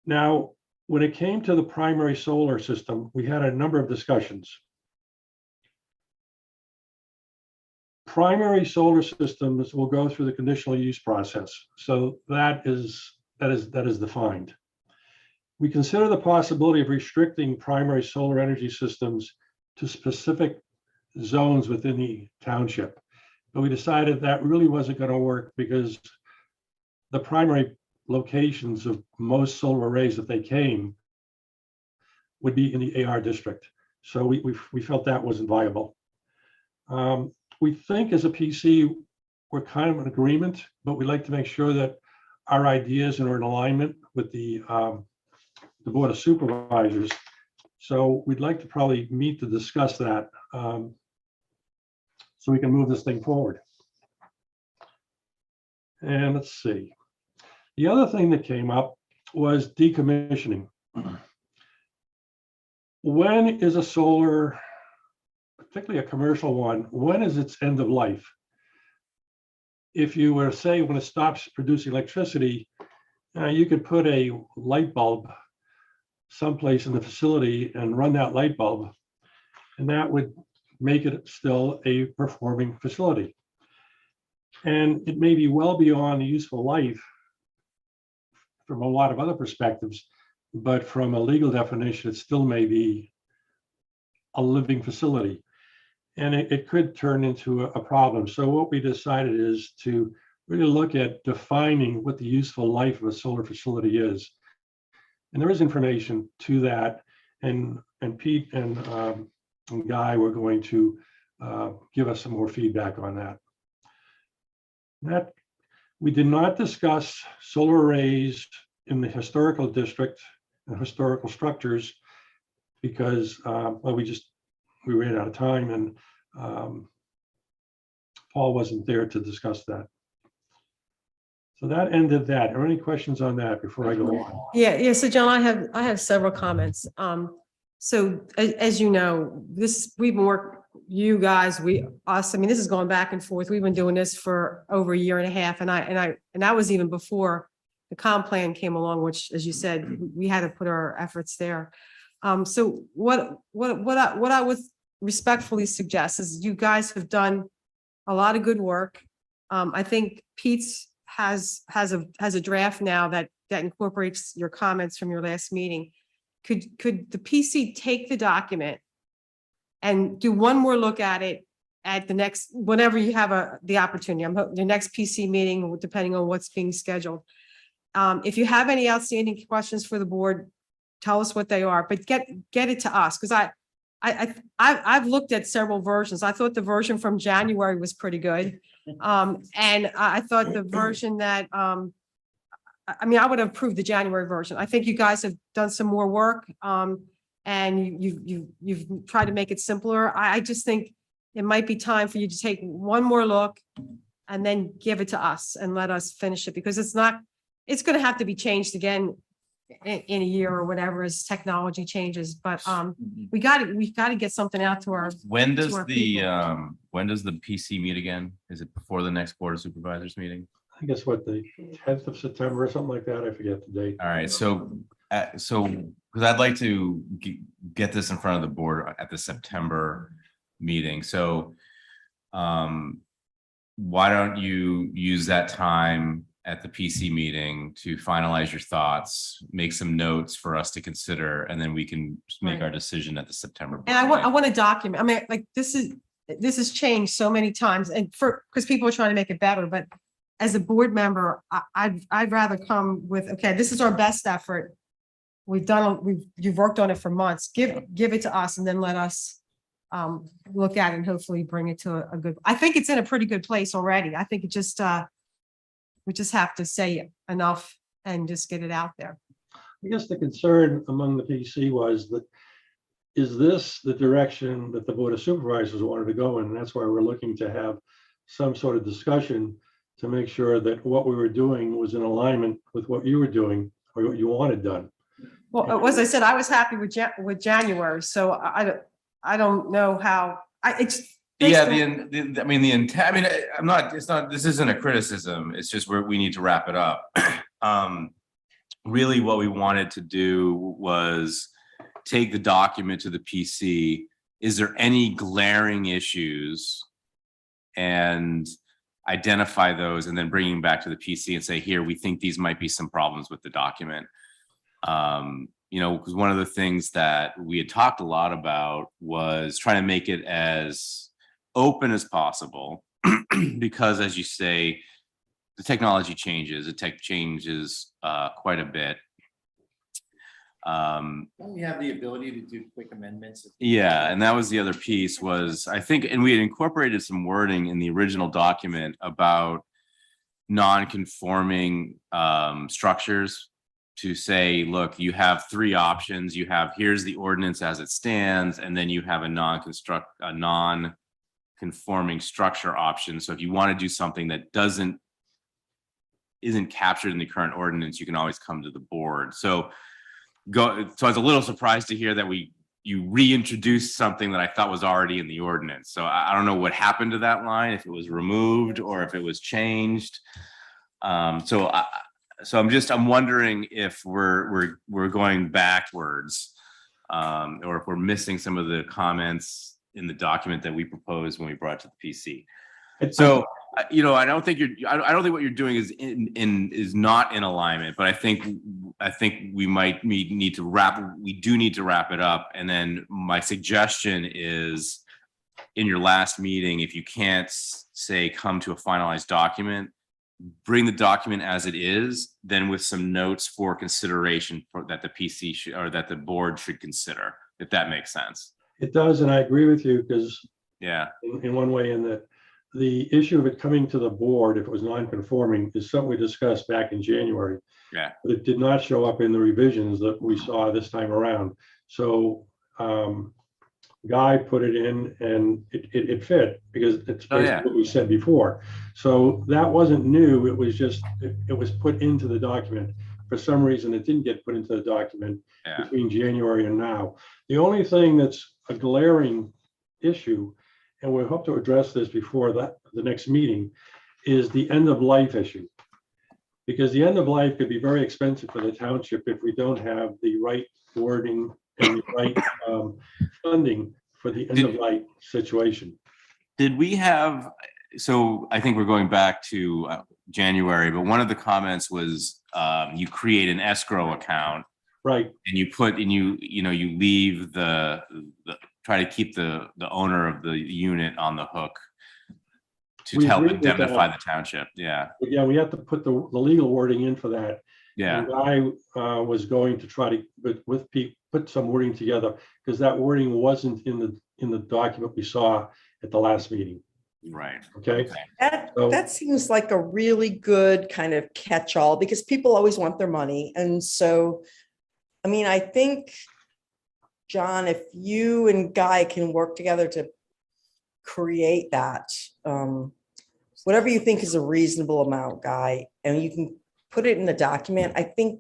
Now, when it came to the primary solar system, we had a number of discussions. Primary solar systems will go through the conditional use process. So that is defined. We consider the possibility of restricting primary solar energy systems to specific zones within the township. But we decided that really wasn't going to work because the primary locations of most solar arrays that they came would be in the AR district. So we felt that wasn't viable. We think as a PC, we're kind of in agreement, but we like to make sure that our ideas are in alignment with the Board of Supervisors. So we'd like to probably meet to discuss that so we can move this thing forward. And let's see. The other thing that came up was decommissioning. When is a solar, particularly a commercial one, when is its end of life? If you were to say when it stops producing electricity, you could put a light bulb someplace in the facility and run that light bulb, and that would make it still a performing facility. And it may be well beyond the useful life from a lot of other perspectives, but from a legal definition, it still may be a living facility. And it could turn into a problem. So what we decided is to really look at defining what the useful life of a solar facility is. And there is information to that. And Pete and Guy were going to give us some more feedback on that. We did not discuss solar arrays in the historical district and historical structures because we ran out of time, and Paul wasn't there to discuss that. So that ended that. Are there any questions on that before I go on? Yeah. So John, I have several comments. So as you know, we've been working, you guys, us, I mean, this is going back and forth. We've been doing this for over a year and a half. And that was even before the comp plan came along, which, as you said, we had to put our efforts there. So what I would respectfully suggest is you guys have done a lot of good work. I think Pete's has a draft now that incorporates your comments from your last meeting. Could the PC take the document and do one more look at it at the next, whenever you have the opportunity? I'm hoping the next PC meeting, depending on what's being scheduled. If you have any outstanding questions for the board, tell us what they are, but get it to us, because I've looked at several versions. I thought the version from January was pretty good. And I thought the version that I mean, I would have approved the January version. I think you guys have done some more work. And you've tried to make it simpler. I just think it might be time for you to take one more look and then give it to us and let us finish it, because it's gonna have to be changed again in a year or whatever as technology changes, but we gotta get something out to our. When does our the people. when does the PC meet again? Is it before the next Board of Supervisors meeting? I guess what, the 10th of September or something like that? I forget the date. All right, so because I'd like to get this in front of the board at the September meeting. So why don't you use that time at the PC meeting to finalize your thoughts, make some notes for us to consider, and then we can make Right. our decision at the September. And I want to document, I mean, like, this has changed so many times, and because people are trying to make it better, but as a board member, I'd rather come with, okay, this is our best effort. You've worked on it for months, give it to us, and then let us look at it and hopefully bring it to a good, I think it's in a pretty good place already. I think it just, we just have to say enough and just get it out there. I guess the concern among the PC was that, is this the direction that the Board of Supervisors wanted to go in? And that's why we're looking to have some sort of discussion to make sure that what we were doing was in alignment with what you were doing or what you wanted done. Well, as I said, I was happy with January, so I don't know how, it's. Yeah, I mean, the intent, I mean, I'm not, it's not, this isn't a criticism. It's just we need to wrap it up. Really what we wanted to do was take the document to the PC. Is there any glaring issues? And identify those and then bringing back to the PC and say, here, we think these might be some problems with the document. You know, because one of the things that we had talked a lot about was trying to make it as open as possible, because as you say, the technology changes, the tech changes quite a bit. We have the ability to do quick amendments. Yeah, and that was the other piece was, I think, and we had incorporated some wording in the original document about non-conforming structures to say, look, you have three options. You have, here's the ordinance as it stands, and then you have a non-conforming structure option. So if you want to do something that isn't captured in the current ordinance, you can always come to the board. So I was a little surprised to hear that you reintroduced something that I thought was already in the ordinance. So I don't know what happened to that line, if it was removed or if it was changed. So I'm wondering if we're going backwards, or if we're missing some of the comments in the document that we proposed when we brought it to the PC. So, you know, I don't think what you're doing is not in alignment, but I think we might need to wrap it up. And then my suggestion is, in your last meeting, if you can't say come to a finalized document, bring the document as it is, then with some notes for consideration that the PC should, or that the board should consider, if that makes sense. It does, and I agree with you, because Yeah. in one way, in that the issue of it coming to the board, if it was non-conforming, is something we discussed back in January. Yeah. But it did not show up in the revisions that we saw this time around. So Guy put it in and it fit, because it's basically what we said before. So that wasn't new. It was just, it was put into the document. For some reason, it didn't get put into the document between January and now. The only thing that's a glaring issue, and we hope to address this before the next meeting, is the end of life issue. Because the end of life could be very expensive for the township if we don't have the right wording and the right funding for the end of life situation. Did we have, so I think we're going back to January, but one of the comments was you create an escrow account. Right. And you put, and you leave the try to keep the owner of the unit on the hook to help indemnify the township. Yeah. But yeah, we have to put the legal wording in for that. Yeah. And I was going to try to, with Pete, put some wording together, because that wording wasn't in the document we saw at the last meeting. Right. Okay, That, So- that seems like a really good kind of catch-all because people always want their money. And so, I mean, I think, John, if you and Guy can work together to create that, whatever you think is a reasonable amount, Guy, and you can put it in the document, I think,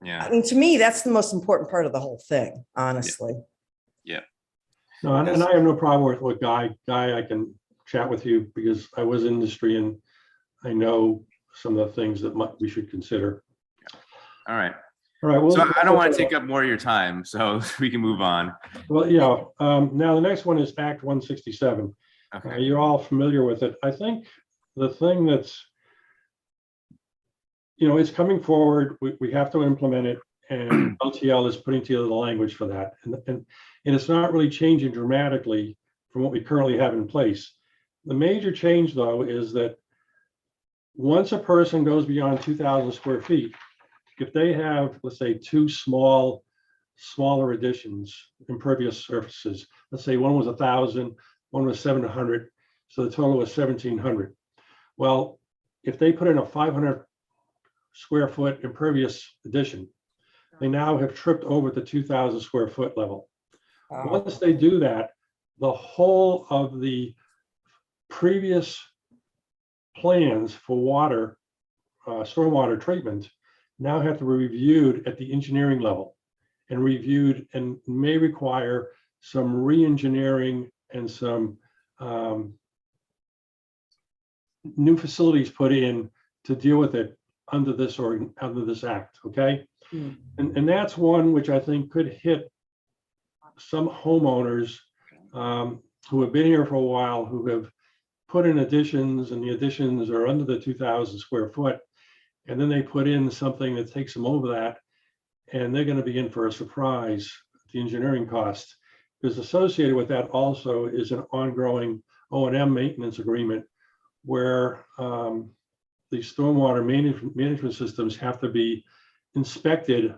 Yeah. I mean, to me, that's the most important part of the whole thing, honestly. no, and I have no problem with Guy. Guy, I can chat with you because I was in industry and I know some of the things that we should consider. All right. All right, well. So I don't want to take up more of your time, so we can move on. Well, yeah, now the next one is Act 167. Okay. You're all familiar with it. I think the thing that's, it's coming forward, we have to implement it, and LTL is putting together the language for that. And it's not really changing dramatically from what we currently have in place. The major change, though, is that once a person goes beyond 2,000 square feet, if they have, let's say, two smaller additions, impervious surfaces, let's say one was 1,000, one was 700, so the total was 1,700. Well, if they put in a 500 square foot impervious addition, they now have tripped over the 2,000 square foot level. Once they do that, the whole of the previous plans for water, stormwater treatment now have to be reviewed at the engineering level and reviewed, and may require some re-engineering and some new facilities put in to deal with it under this act, okay? And that's one which I think could hit some homeowners who have been here for a while, who have put in additions, and the additions are under the 2,000 square foot. And then they put in something that takes them over that, and they're going to be in for a surprise, the engineering cost. Because associated with that also is an ongoing O&M maintenance agreement where the stormwater management systems have to be inspected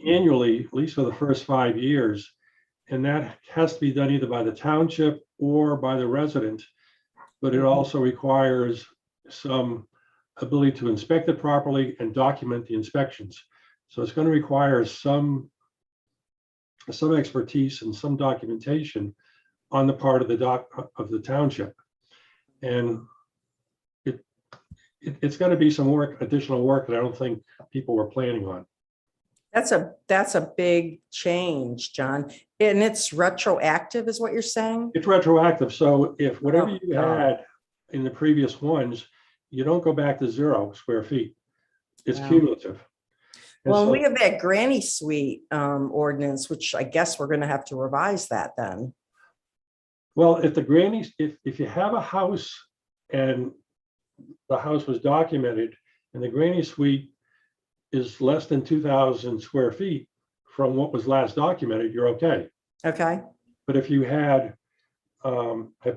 annually, at least for the first 5 years. And that has to be done either by the township or by the resident. But it also requires some ability to inspect it properly and document the inspections. So it's going to require some expertise and some documentation on the part of the township. And it's going to be some additional work that I don't think people were planning on. That's a big change, John. And it's retroactive is what you're saying? It's retroactive. So if whatever you had in the previous ones, you don't go back to 0 square feet. It's cumulative. And Well, so- we have that granny suite ordinance, which I guess we're going to have to revise that then. Well, if you have a house and the house was documented and the granny suite is less than 2,000 square feet from what was last documented, you're okay. Okay. But if you had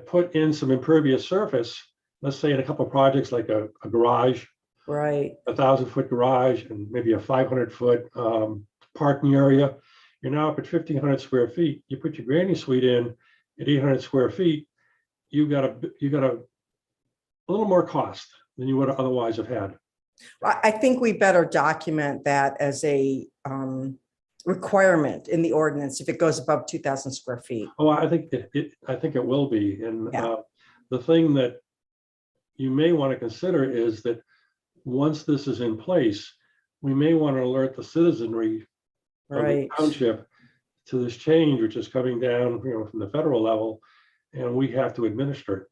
put in some impervious surface, let's say in a couple of projects like a garage, Right. 1,000-foot garage and maybe a 500-foot parking area, you're now up at 1,500 square feet. You put your granny suite in at 800 square feet, you got a little more cost than you would otherwise have had. I think we better document that as a requirement in the ordinance if it goes above 2,000 square feet. Oh, I think it will be. And Yeah. the thing that you may want to consider is that once this is in place, we may want to alert the citizenry of the Right. township to this change, which is coming down, from the federal level, and we have to administer it.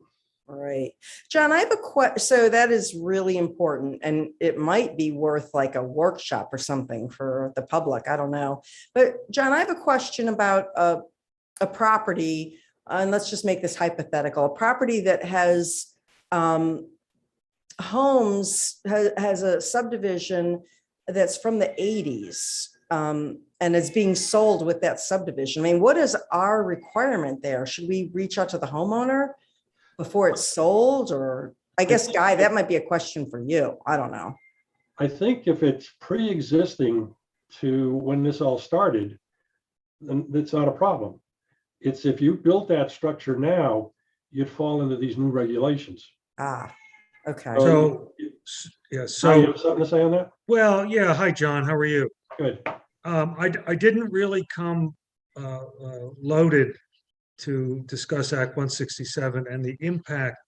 Right. John, I have a question. So that is really important, and it might be worth like a workshop or something for the public. I don't know. But John, I have a question about a property, and let's just make this hypothetical, a property that has homes, has a subdivision that's from the 80s. And is being sold with that subdivision. I mean, what is our requirement there? Should we reach out to the homeowner before it's sold? Or I guess, Guy, that might be a question for you. I don't know. I think if it's pre-existing to when this all started, then it's not a problem. It's if you built that structure now you'd fall into these new regulations. Ah, okay. So, yeah, Now, you so, have something to say on that? well, yeah, hi, John, how are you? Good. I didn't really come loaded to discuss Act 167 and the impact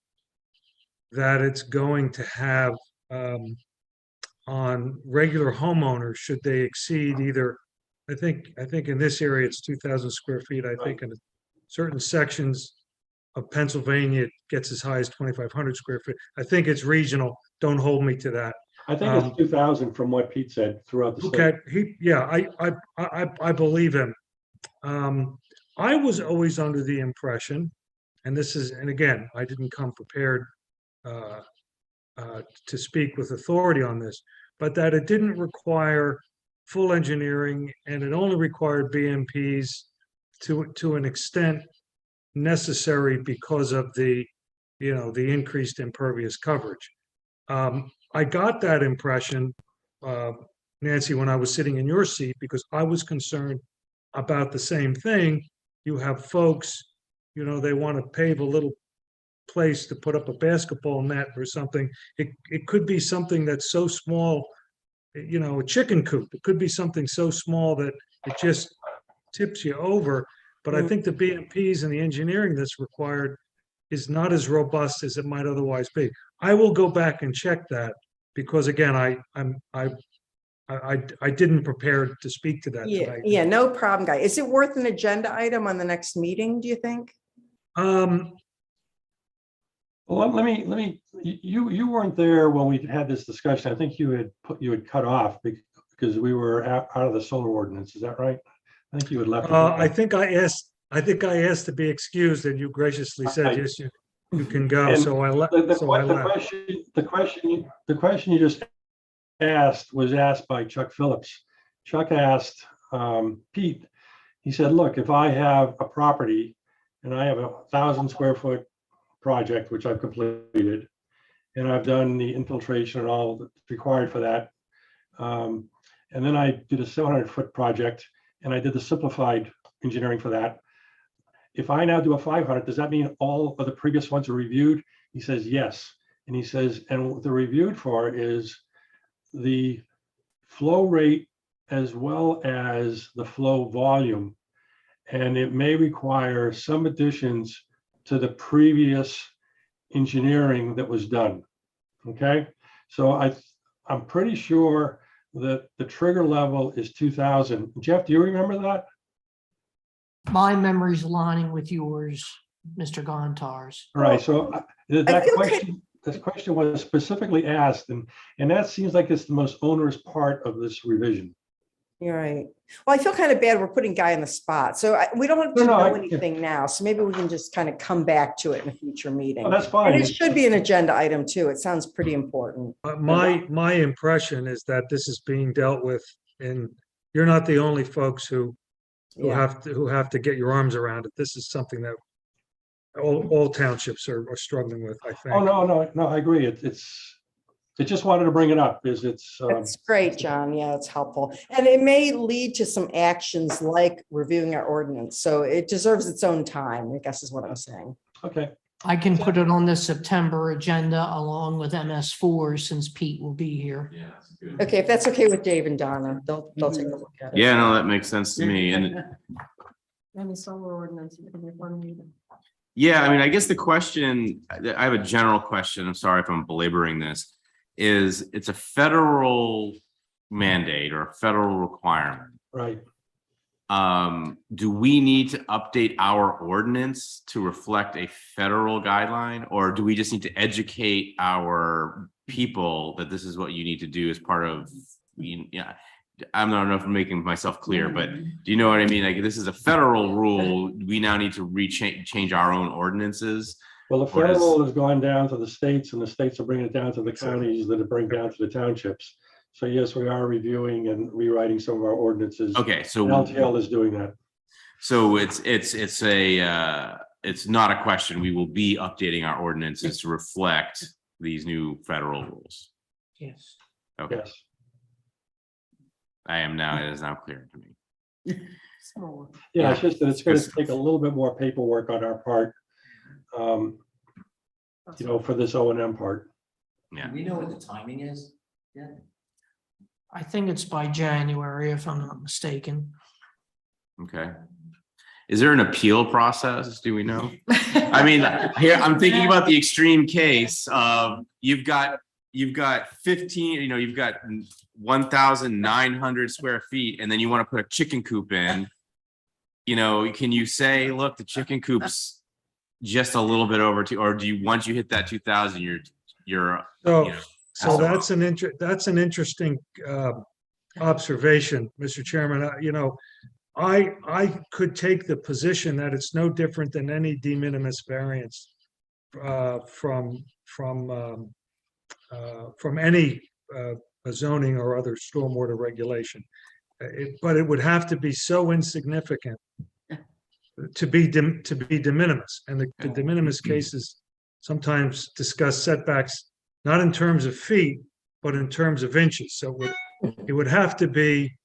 that it's going to have on regular homeowners should they exceed either, I think in this area, it's 2,000 square feet. I think in certain sections of Pennsylvania, it gets as high as 2,500 square feet. I think it's regional. Don't hold me to that. I think it's 2,000 from what Pete said throughout the state. Okay, I believe him. I was always under the impression, and again, I didn't come prepared to speak with authority on this, but that it didn't require full engineering and it only required BMPs to an extent necessary because of the increased impervious coverage. I got that impression, Nancy, when I was sitting in your seat, because I was concerned about the same thing. You have folks, they want to pave a little place to put up a basketball net or something. It could be something that's so small, a chicken coop. It could be something so small that it just tips you over. But I think the BMPs and the engineering that's required is not as robust as it might otherwise be. I will go back and check that because again, I didn't prepare to speak to that tonight. Yeah, no problem, guy. Is it worth an agenda item on the next meeting, do you think? Well, let me, you weren't there when we had this discussion. I think you had cut off because we were out of the solar ordinance. Is that right? I think you had left. I think I asked to be excused and you graciously said, yes, you can go. And so I left. The question you just asked was asked by Chuck Phillips. Chuck asked Pete, he said, look, if I have a property and I have 1,000 square foot project, which I've completed, and I've done the infiltration and all that's required for that. And then I did a 700-foot project and I did the simplified engineering for that. If I now do a 500, does that mean all of the previous ones are reviewed? He says, yes. And he says, and what they're reviewed for is the flow rate as well as the flow volume. And it may require some additions to the previous engineering that was done. Okay, so I'm pretty sure that the trigger level is 2,000. Jeff, do you remember that? My memory's aligning with yours, Mr. Gontar's. All right, so that question was specifically asked, and that seems like it's the most onerous part of this revision. You're right. Well, I feel kind of bad. We're putting Guy on the spot. So we don't have to know anything now. So maybe we can just kind of come back to it in a future meeting. Oh, that's fine. And it should be an agenda item too. It sounds pretty important. My impression is that this is being dealt with, and you're not the only folks who have to get your arms around it. This is something that all townships are struggling with, I think. Oh, no, I agree. I just wanted to bring it up because That's great, John. Yeah, it's helpful. And it may lead to some actions like reviewing our ordinance. So it deserves its own time, I guess is what I'm saying. okay. I can put it on the September agenda along with MS4 since Pete will be here. Okay, if that's okay with Dave and Donna, they'll take a look at it. Yeah, no, that makes sense to me. And Any solar ordinance. yeah, I mean, I guess the question, I have a general question. I'm sorry if I'm belaboring this. It's a federal mandate or a federal requirement. Right. Do we need to update our ordinance to reflect a federal guideline, or do we just need to educate our people that this is what you need to do as part of, I don't know if I'm making myself clear, but do you know what I mean? Like, this is a federal rule. We now need to change our own ordinances. Well, the federal has gone down to the states and the states are bringing it down to the counties that are bringing it down to the townships. So yes, we are reviewing and rewriting some of our ordinances. Okay, so LTL is doing that. So it's not a question. We will be updating our ordinances to reflect these new federal rules. Yes. Okay. Yes. It is now clear to me. Yeah, it's just that it's going to take a little bit more paperwork on our part. for this O and M part. Yeah. Do we know what the timing is? Yeah. I think it's by January, if I'm not mistaken. Okay. Is there an appeal process? Do we know? I mean, here, I'm thinking about the extreme case of you've got 15, you've got 1,900 square feet, and then you want to put a chicken coop in. Can you say, look, the chicken coop's just a little bit over or do you, once you hit that 2,000, you're So that's an interesting observation, Mr. Chairman. I could take the position that it's no different than any de minimis variance from any zoning or other stormwater regulation. But it would have to be so insignificant to be de minimis, and the de minimis cases sometimes discuss setbacks not in terms of feet, but in terms of inches. So it would have to be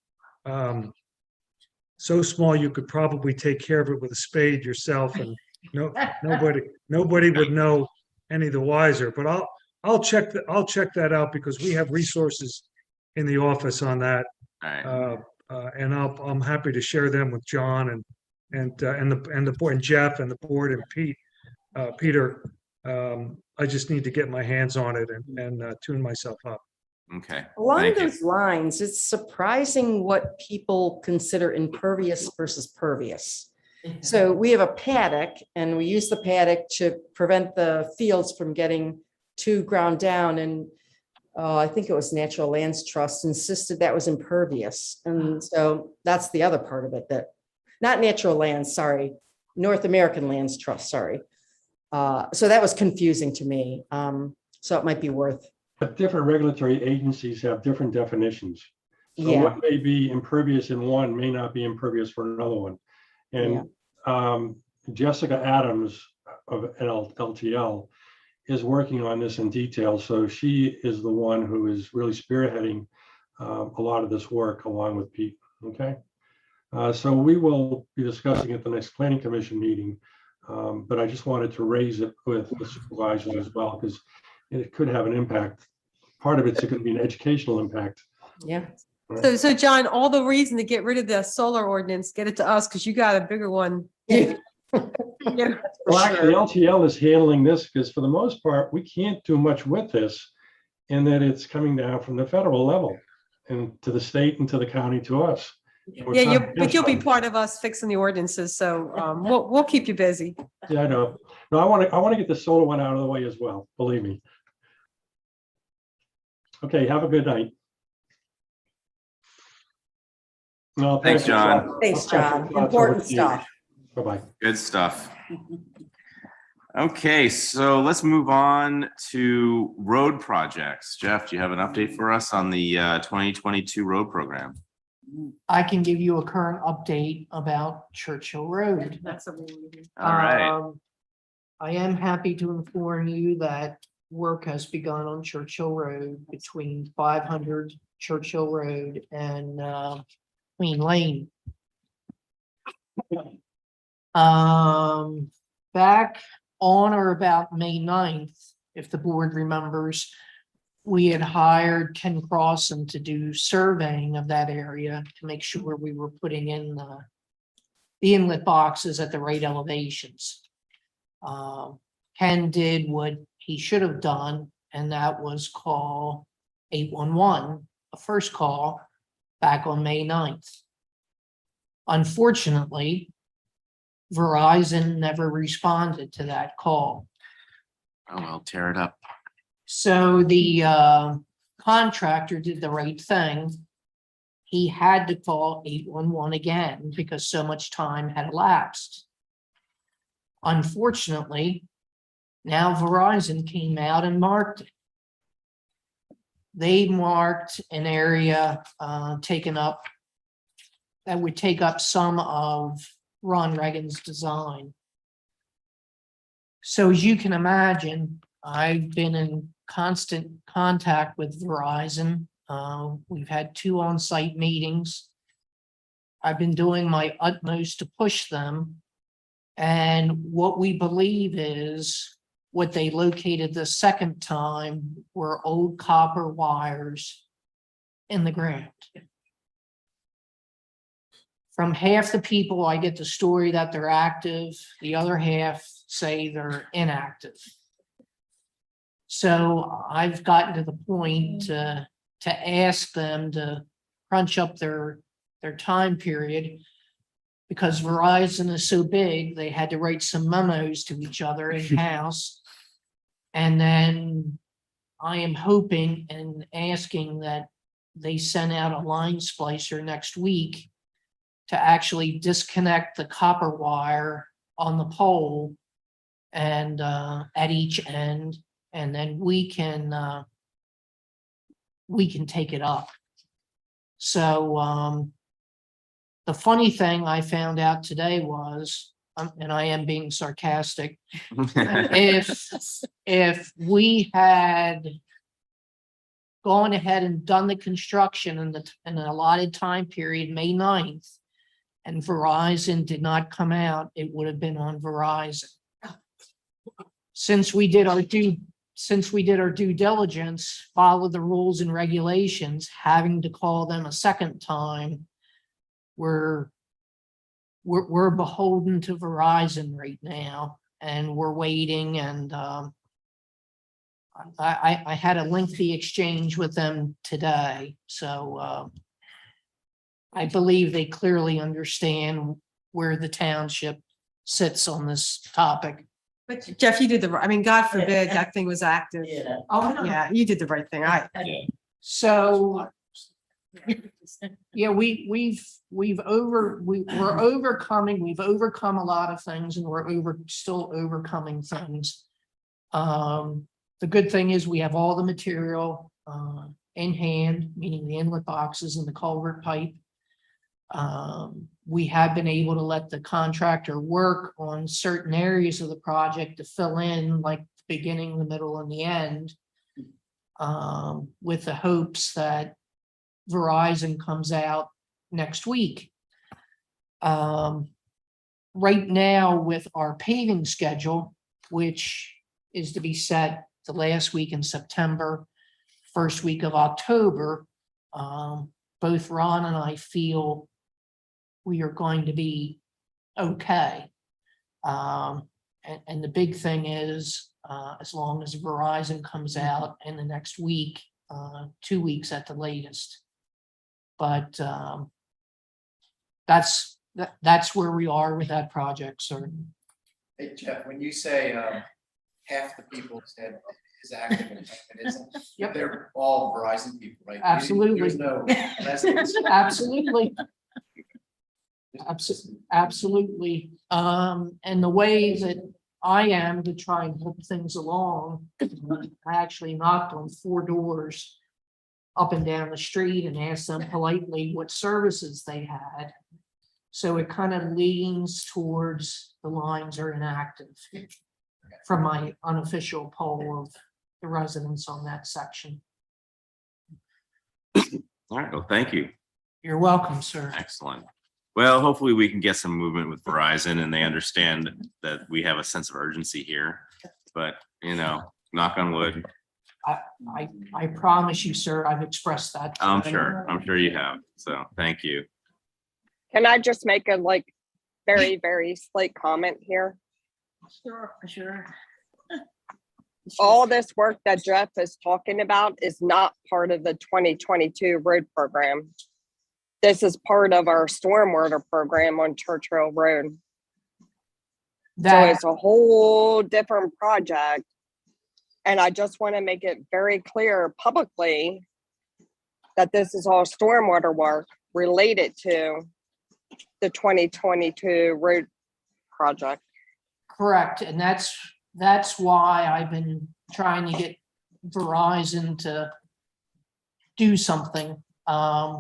so small you could probably take care of it with a spade yourself, and nobody would know any the wiser. But I'll check that out because we have resources in the office on that. All right. And I'm happy to share them with John and the board, and Jeff and the board, and Peter. I just need to get my hands on it and tune myself up. Okay. Along Thank you. those lines, it's surprising what people consider impervious versus pervious. So we have a paddock, and we use the paddock to prevent the fields from getting too ground down. And I think it was Natural Lands Trust insisted that was impervious. And so that's the other part of it, that not Natural Lands, sorry, North American Lands Trust, sorry. So that was confusing to me. So it might be worth. But different regulatory agencies have different definitions. So Yeah. what may be impervious in one may not be impervious for another one. And Jessica Adams of LTL is working on this in detail. So she is the one who is really spearheading a lot of this work along with Pete. Okay. So we will be discussing at the next planning commission meeting. But I just wanted to raise it with the supervisors as well, because it could have an impact. Part of it's going to be an educational impact. Yeah. Right? So John, all the reason to get rid of the solar ordinance, get it to us, because you got a bigger one. Yeah. Well, actually, LTL is handling this because for the most part, we can't do much with this, in that it's coming down from the federal level and to the state and to the county to us. Yeah, but you'll be part of us fixing the ordinances, so we'll keep you busy. Yeah, I know. No, I want to get the solar one out of the way as well, believe me. Okay, have a good night. No, Thanks, John. Thanks, John. Important stuff. Bye-bye. Good stuff. Okay, so let's move on to road projects. Jeff, do you have an update for us on the 2022 road program? I can give you a current update about Churchill Road. That's a All right. I am happy to inform you that work has begun on Churchill Road between 500 Churchill Road and Queen Lane. Back on or about May 9th, if the board remembers, we had hired Ken Crossan to do surveying of that area to make sure we were putting in the inlet boxes at the right elevations. Ken did what he should have done, and that was call 811, a first call back on May 9th. Unfortunately, Verizon never responded to that call. Oh, well, tear it up. So the contractor did the right thing. He had to call 811 again because so much time had elapsed. Unfortunately, now Verizon came out and marked it. They marked an area taken up that would take up some of Ron Reagan's design. So as you can imagine, I've been in constant contact with Verizon. We've had 2 on-site meetings. I've been doing my utmost to push them And what we believe is what they located the second time were old copper wires in the ground. From half the people, I get the story that they're active, the other half say they're inactive. So I've gotten to the point to ask them to crunch up their time period. Because Verizon is so big, they had to write some memos to each other in-house. And then I am hoping and asking that they send out a line splicer next week to actually disconnect the copper wire on the pole and at each end, and then we can take it up. So the funny thing I found out today was, and I am being sarcastic, if we had gone ahead and done the construction in an allotted time period, May 9th, and Verizon did not come out, it would have been on Verizon. Since we did our due diligence, follow the rules and regulations, having to call them a second time, we're beholden to Verizon right now, and we're waiting. And I had a lengthy exchange with them today, so I believe they clearly understand where the township sits on this topic. But Jeff, you did I mean, God forbid that thing was active. Oh, no. Yeah, you did the right thing. So, yeah, we're overcoming, we've overcome a lot of things, and we're still overcoming things. The good thing is we have all the material in hand, meaning the inlet boxes and the culvert pipe. We have been able to let the contractor work on certain areas of the project to fill in, like the beginning, the middle, and the end, with the hopes that Verizon comes out next week. Right now, with our paving schedule, which is to be set the last week in September, first week of October, both Ron and I feel we are going to be okay. And the big thing is, as long as Verizon comes out in the next week, 2 weeks at the latest. But that's where we are with that project, sir. Hey, Jeff, when you say half the people said is active and it isn't, Yep. they're all Verizon people, right? Absolutely. There's no residents. Absolutely. Absolutely. And the way that I am to try and help things along, I actually knocked on 4 doors up and down the street and asked them politely what services they had. So it kind of leans towards the lines are inactive from my unofficial poll of the residents on that section. All right, well, thank you. You're welcome, sir. Excellent. Well, hopefully we can get some movement with Verizon and they understand that we have a sense of urgency here. But, knock on wood. I promise you, sir, I've expressed that. to I'm them. sure you have. So thank you. Can I just make a very, very slight comment here? Sure. All this work that Jeff is talking about is not part of the 2022 road program. This is part of our stormwater program on Churchill Road. So it's a whole different project. And I just want to make it very clear publicly that this is all stormwater work related to the 2022 road project. Correct, and that's why I've been trying to get Verizon to do something.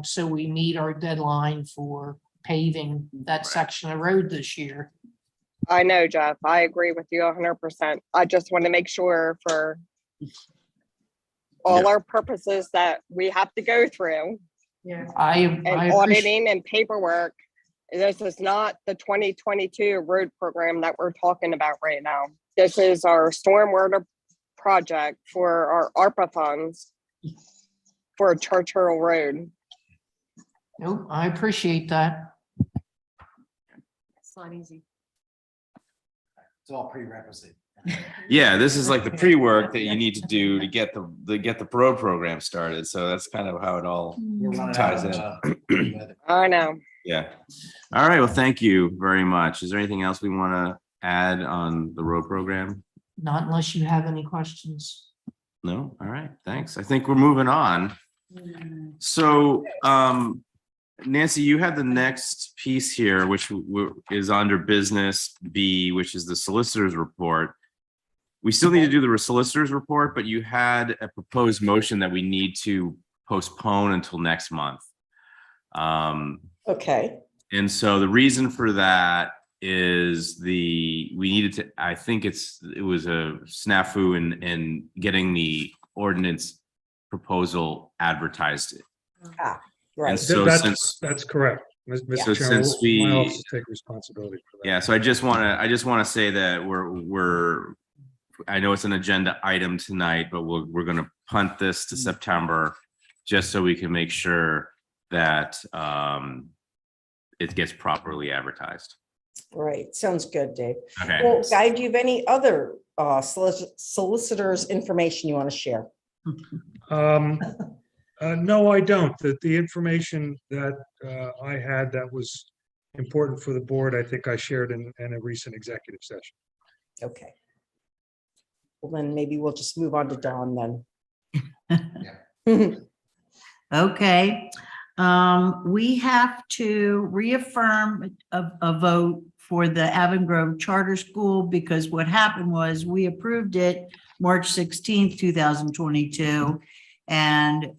So we meet our deadline for paving that section of road this year. I know, Jeff, I agree with you 100%. I just want to make sure for all our purposes that we have to go through. I And appreciate, auditing and paperwork, This is not the 2022 road program that we're talking about right now. This is our stormwater project for our ARPA funds for Churchill Road. Nope, I appreciate that. It's not easy. It's all prerequisite. Yeah, this is like the pre-work that you need to do to get the road program started. So that's kind of how it all We're running ties out in. of, weather. I know. Yeah. All right. Well, thank you very much. Is there anything else we want to add on the road program? Not unless you have any questions. No? All right. Thanks. I think we're moving on. So, Nancy, you had the next piece here, which is under business B, which is the solicitor's report. We still need to do the solicitor's report, but you had a proposed motion that we need to postpone until next month. Okay, And so the reason for that is we needed to, I think it was a snafu in getting the ordinance proposal advertised. And right. so That's correct. Mr. So Chairman, since my we- office take responsibility for that. Yeah, so I just want to say that I know it's an agenda item tonight, but we're going to punt this to September just so we can make sure that it gets properly advertised. Right, sounds good, Dave. Okay. Well, Guy, do you have any other solicitors' information you want to share? No, I don't. The information that I had that was important for the board, I think I shared in a recent executive session. Okay. Well, then maybe we'll just move on to Dawn then. Okay, we have to reaffirm a vote for the Avon Grove Charter School because what happened was we approved it March 16th, 2022. And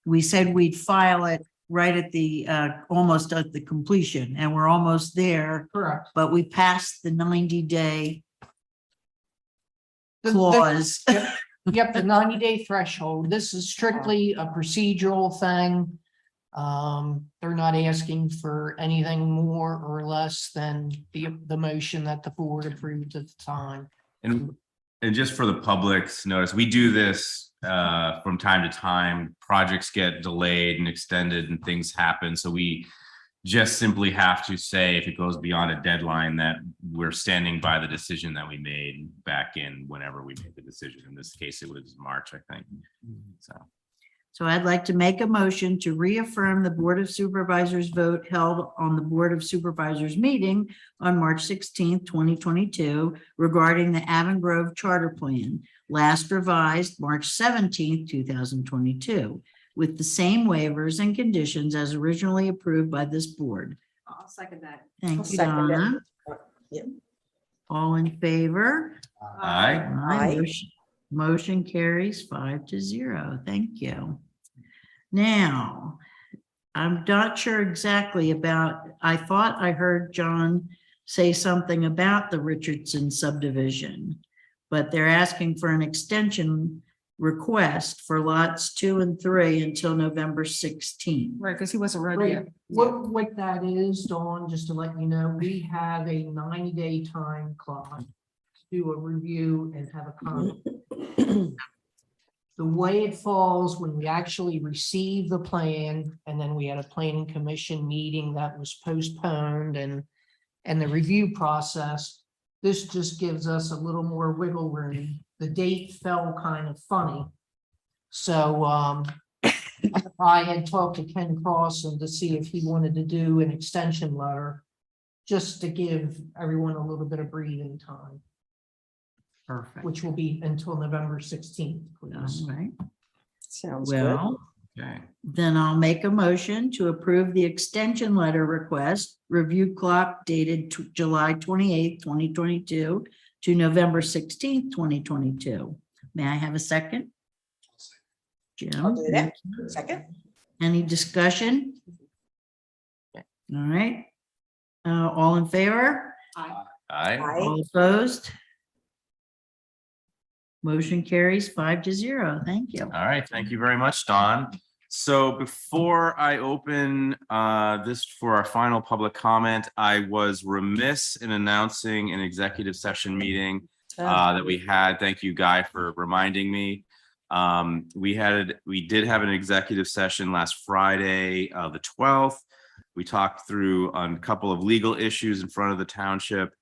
we said we'd file it right at the, almost at the completion, and we're almost there. Correct. But we passed the 90-day clause. Yep, the 90-day threshold. This is strictly a procedural thing. They're not asking for anything more or less than the motion that the board approved at the time. And just for the public's notice, we do this from time to time. Projects get delayed and extended and things happen. So we just simply have to say, if it goes beyond a deadline, that we're standing by the decision that we made back in whenever we made the decision. In this case, it was March, I think. So I'd like to make a motion to reaffirm the Board of Supervisors vote held on the Board of Supervisors meeting on March 16th, 2022 regarding the Avon Grove Charter Plan, last revised March 17th, 2022, with the same waivers and conditions as originally approved by this board. I'll second that. Thank I'll you, second it. Donna. Yep. All in favor? Aye. Aye. Motion carries 5-0. Thank you. Now, I'm not sure exactly about, I thought I heard John say something about the Richardson subdivision, but they're asking for an extension request for lots 2 and 3 until November 16th. Right, because he wasn't ready yet. What that is, Dawn, just to let you know, we have a 90-day time clock to do a review and have a comment. The way it falls when we actually receive the plan, and then we had a planning commission meeting that was postponed and the review process, this just gives us a little more wiggle room. The date fell kind of funny. So I had talked to Ken Crossan to see if he wanted to do an extension letter just to give everyone a little bit of breathing time, Perfect. which will be until November 16th, please. All right. Sounds good. Well, Okay. then I'll make a motion to approve the extension letter request, review clock dated July 28th, 2022 to November 16th, 2022. May I have a second? Jim? I'll do that. Second. Any discussion? All right. All in favor? Aye. Aye. All opposed? Motion carries 5-0. Thank you. All right. Thank you very much, Dawn. So before I open this for our final public comment, I was remiss in announcing an executive session meeting that we had. Thank you, Guy, for reminding me. We did have an executive session last Friday, the 12th. We talked through a couple of legal issues in front of the township.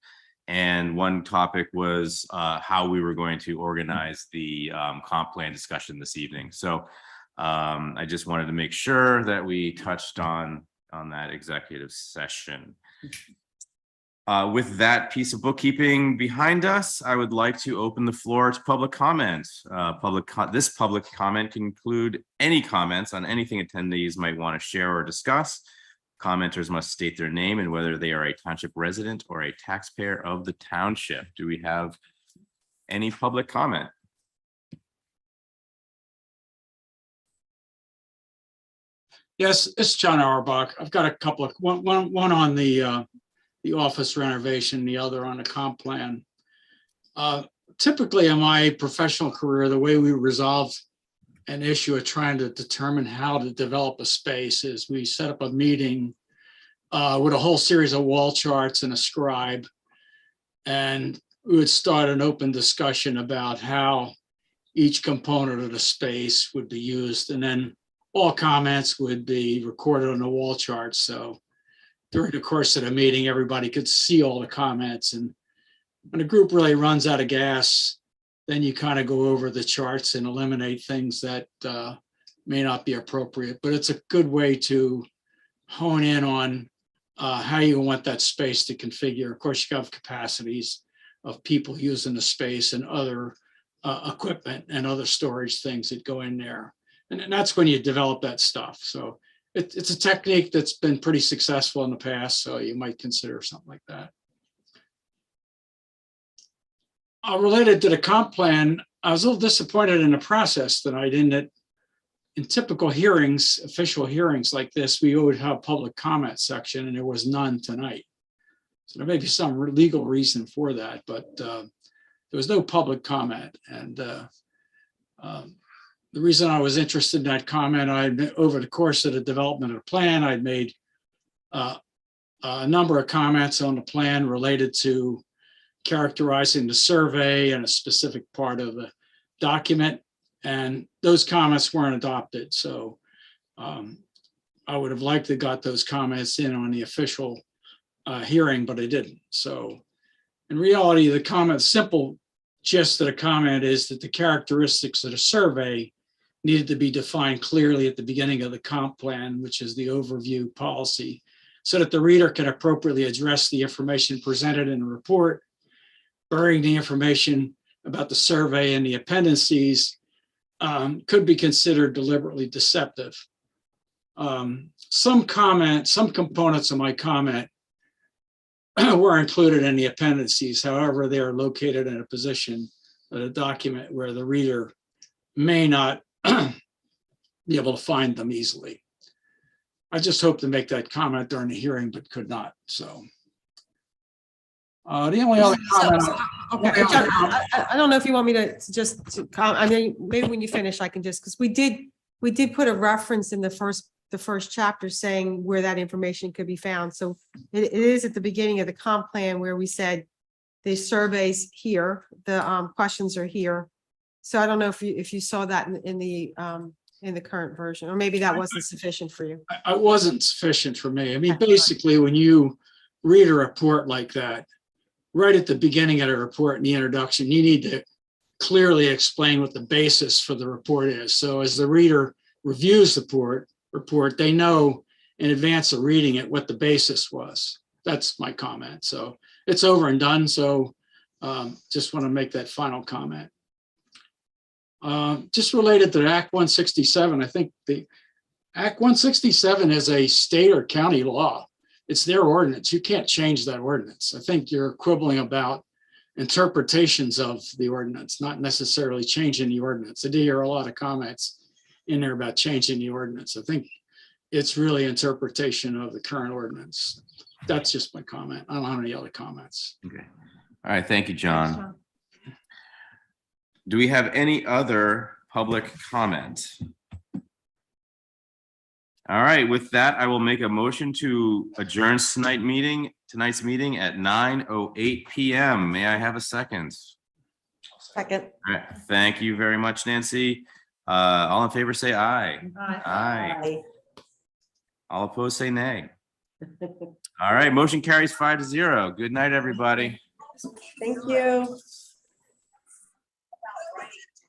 And one topic was how we were going to organize the comp plan discussion this evening. So I just wanted to make sure that we touched on that executive session. With that piece of bookkeeping behind us, I would like to open the floor to public comment. This public comment can include any comments on anything attendees might want to share or discuss. Commenters must state their name and whether they are a township resident or a taxpayer of the township. Do we have any public comment? Yes, it's John Auerbach. I've got a couple of, one on the office renovation, the other on the comp plan. Typically in my professional career, the way we resolve an issue of trying to determine how to develop a space is we set up a meeting with a whole series of wall charts and a scribe. And we would start an open discussion about how each component of the space would be used. And then all comments would be recorded on the wall chart. So during the course of the meeting, everybody could see all the comments. And when a group really runs out of gas, then you kind of go over the charts and eliminate things that may not be appropriate. But it's a good way to hone in on how you want that space to configure. Of course, you have capacities of people using the space and other equipment and other storage things that go in there. And that's when you develop that stuff. So it's a technique that's been pretty successful in the past. So you might consider something like that. Related to the comp plan, I was a little disappointed in the process tonight in that in typical hearings, official hearings like this, we would have public comment section and there was none tonight. So there may be some legal reason for that, but there was no public comment. And the reason I was interested in that comment, over the course of the development of the plan, I'd made a number of comments on the plan related to characterizing the survey and a specific part of the document. And those comments weren't adopted. So I would have liked to got those comments in on the official hearing, but I didn't. So in reality, the comment, simple gist of the comment is that the characteristics of the survey needed to be defined clearly at the beginning of the comp plan, which is the overview policy, so that the reader can appropriately address the information presented in the report. Burying the information about the survey and the appendices could be considered deliberately deceptive. Some components of my comment were included in the appendices. However, they are located in a position of the document where the reader may not be able to find them easily. I just hope to make that comment during the hearing, but could not. So the only other comment. Okay, John, I don't know if you want me to I mean, maybe when you finish, I can just, because we did put a reference in the first chapter saying where that information could be found. So it is at the beginning of the comp plan where we said the surveys here, the questions are here. So I don't know if you saw that in the current version, or maybe that wasn't sufficient for you. It wasn't sufficient for me. I mean, basically, when you read a report like that, right at the beginning of the report in the introduction, you need to clearly explain what the basis for the report is. So as the reader reviews the report, they know in advance of reading it what the basis was. That's my comment. So it's over and done. So just want to make that final comment. Just related to Act 167, I think the Act 167 is a state or county law. It's their ordinance. You can't change that ordinance. I think you're quibbling about interpretations of the ordinance, not necessarily changing the ordinance. I do hear a lot of comments in there about changing the ordinance. I think it's really interpretation of the current ordinance. That's just my comment. I don't have any other comments. Okay. All right. Thank you, John. Do we have any other public comment? All right, with that, I will make a motion to adjourn tonight's meeting at 9:08 PM. May I have a second? Second. All right, thank you very much, Nancy. All in favor, say aye. Aye. All opposed, say nay. All right, motion carries 5-0. Good night, everybody. Thank you.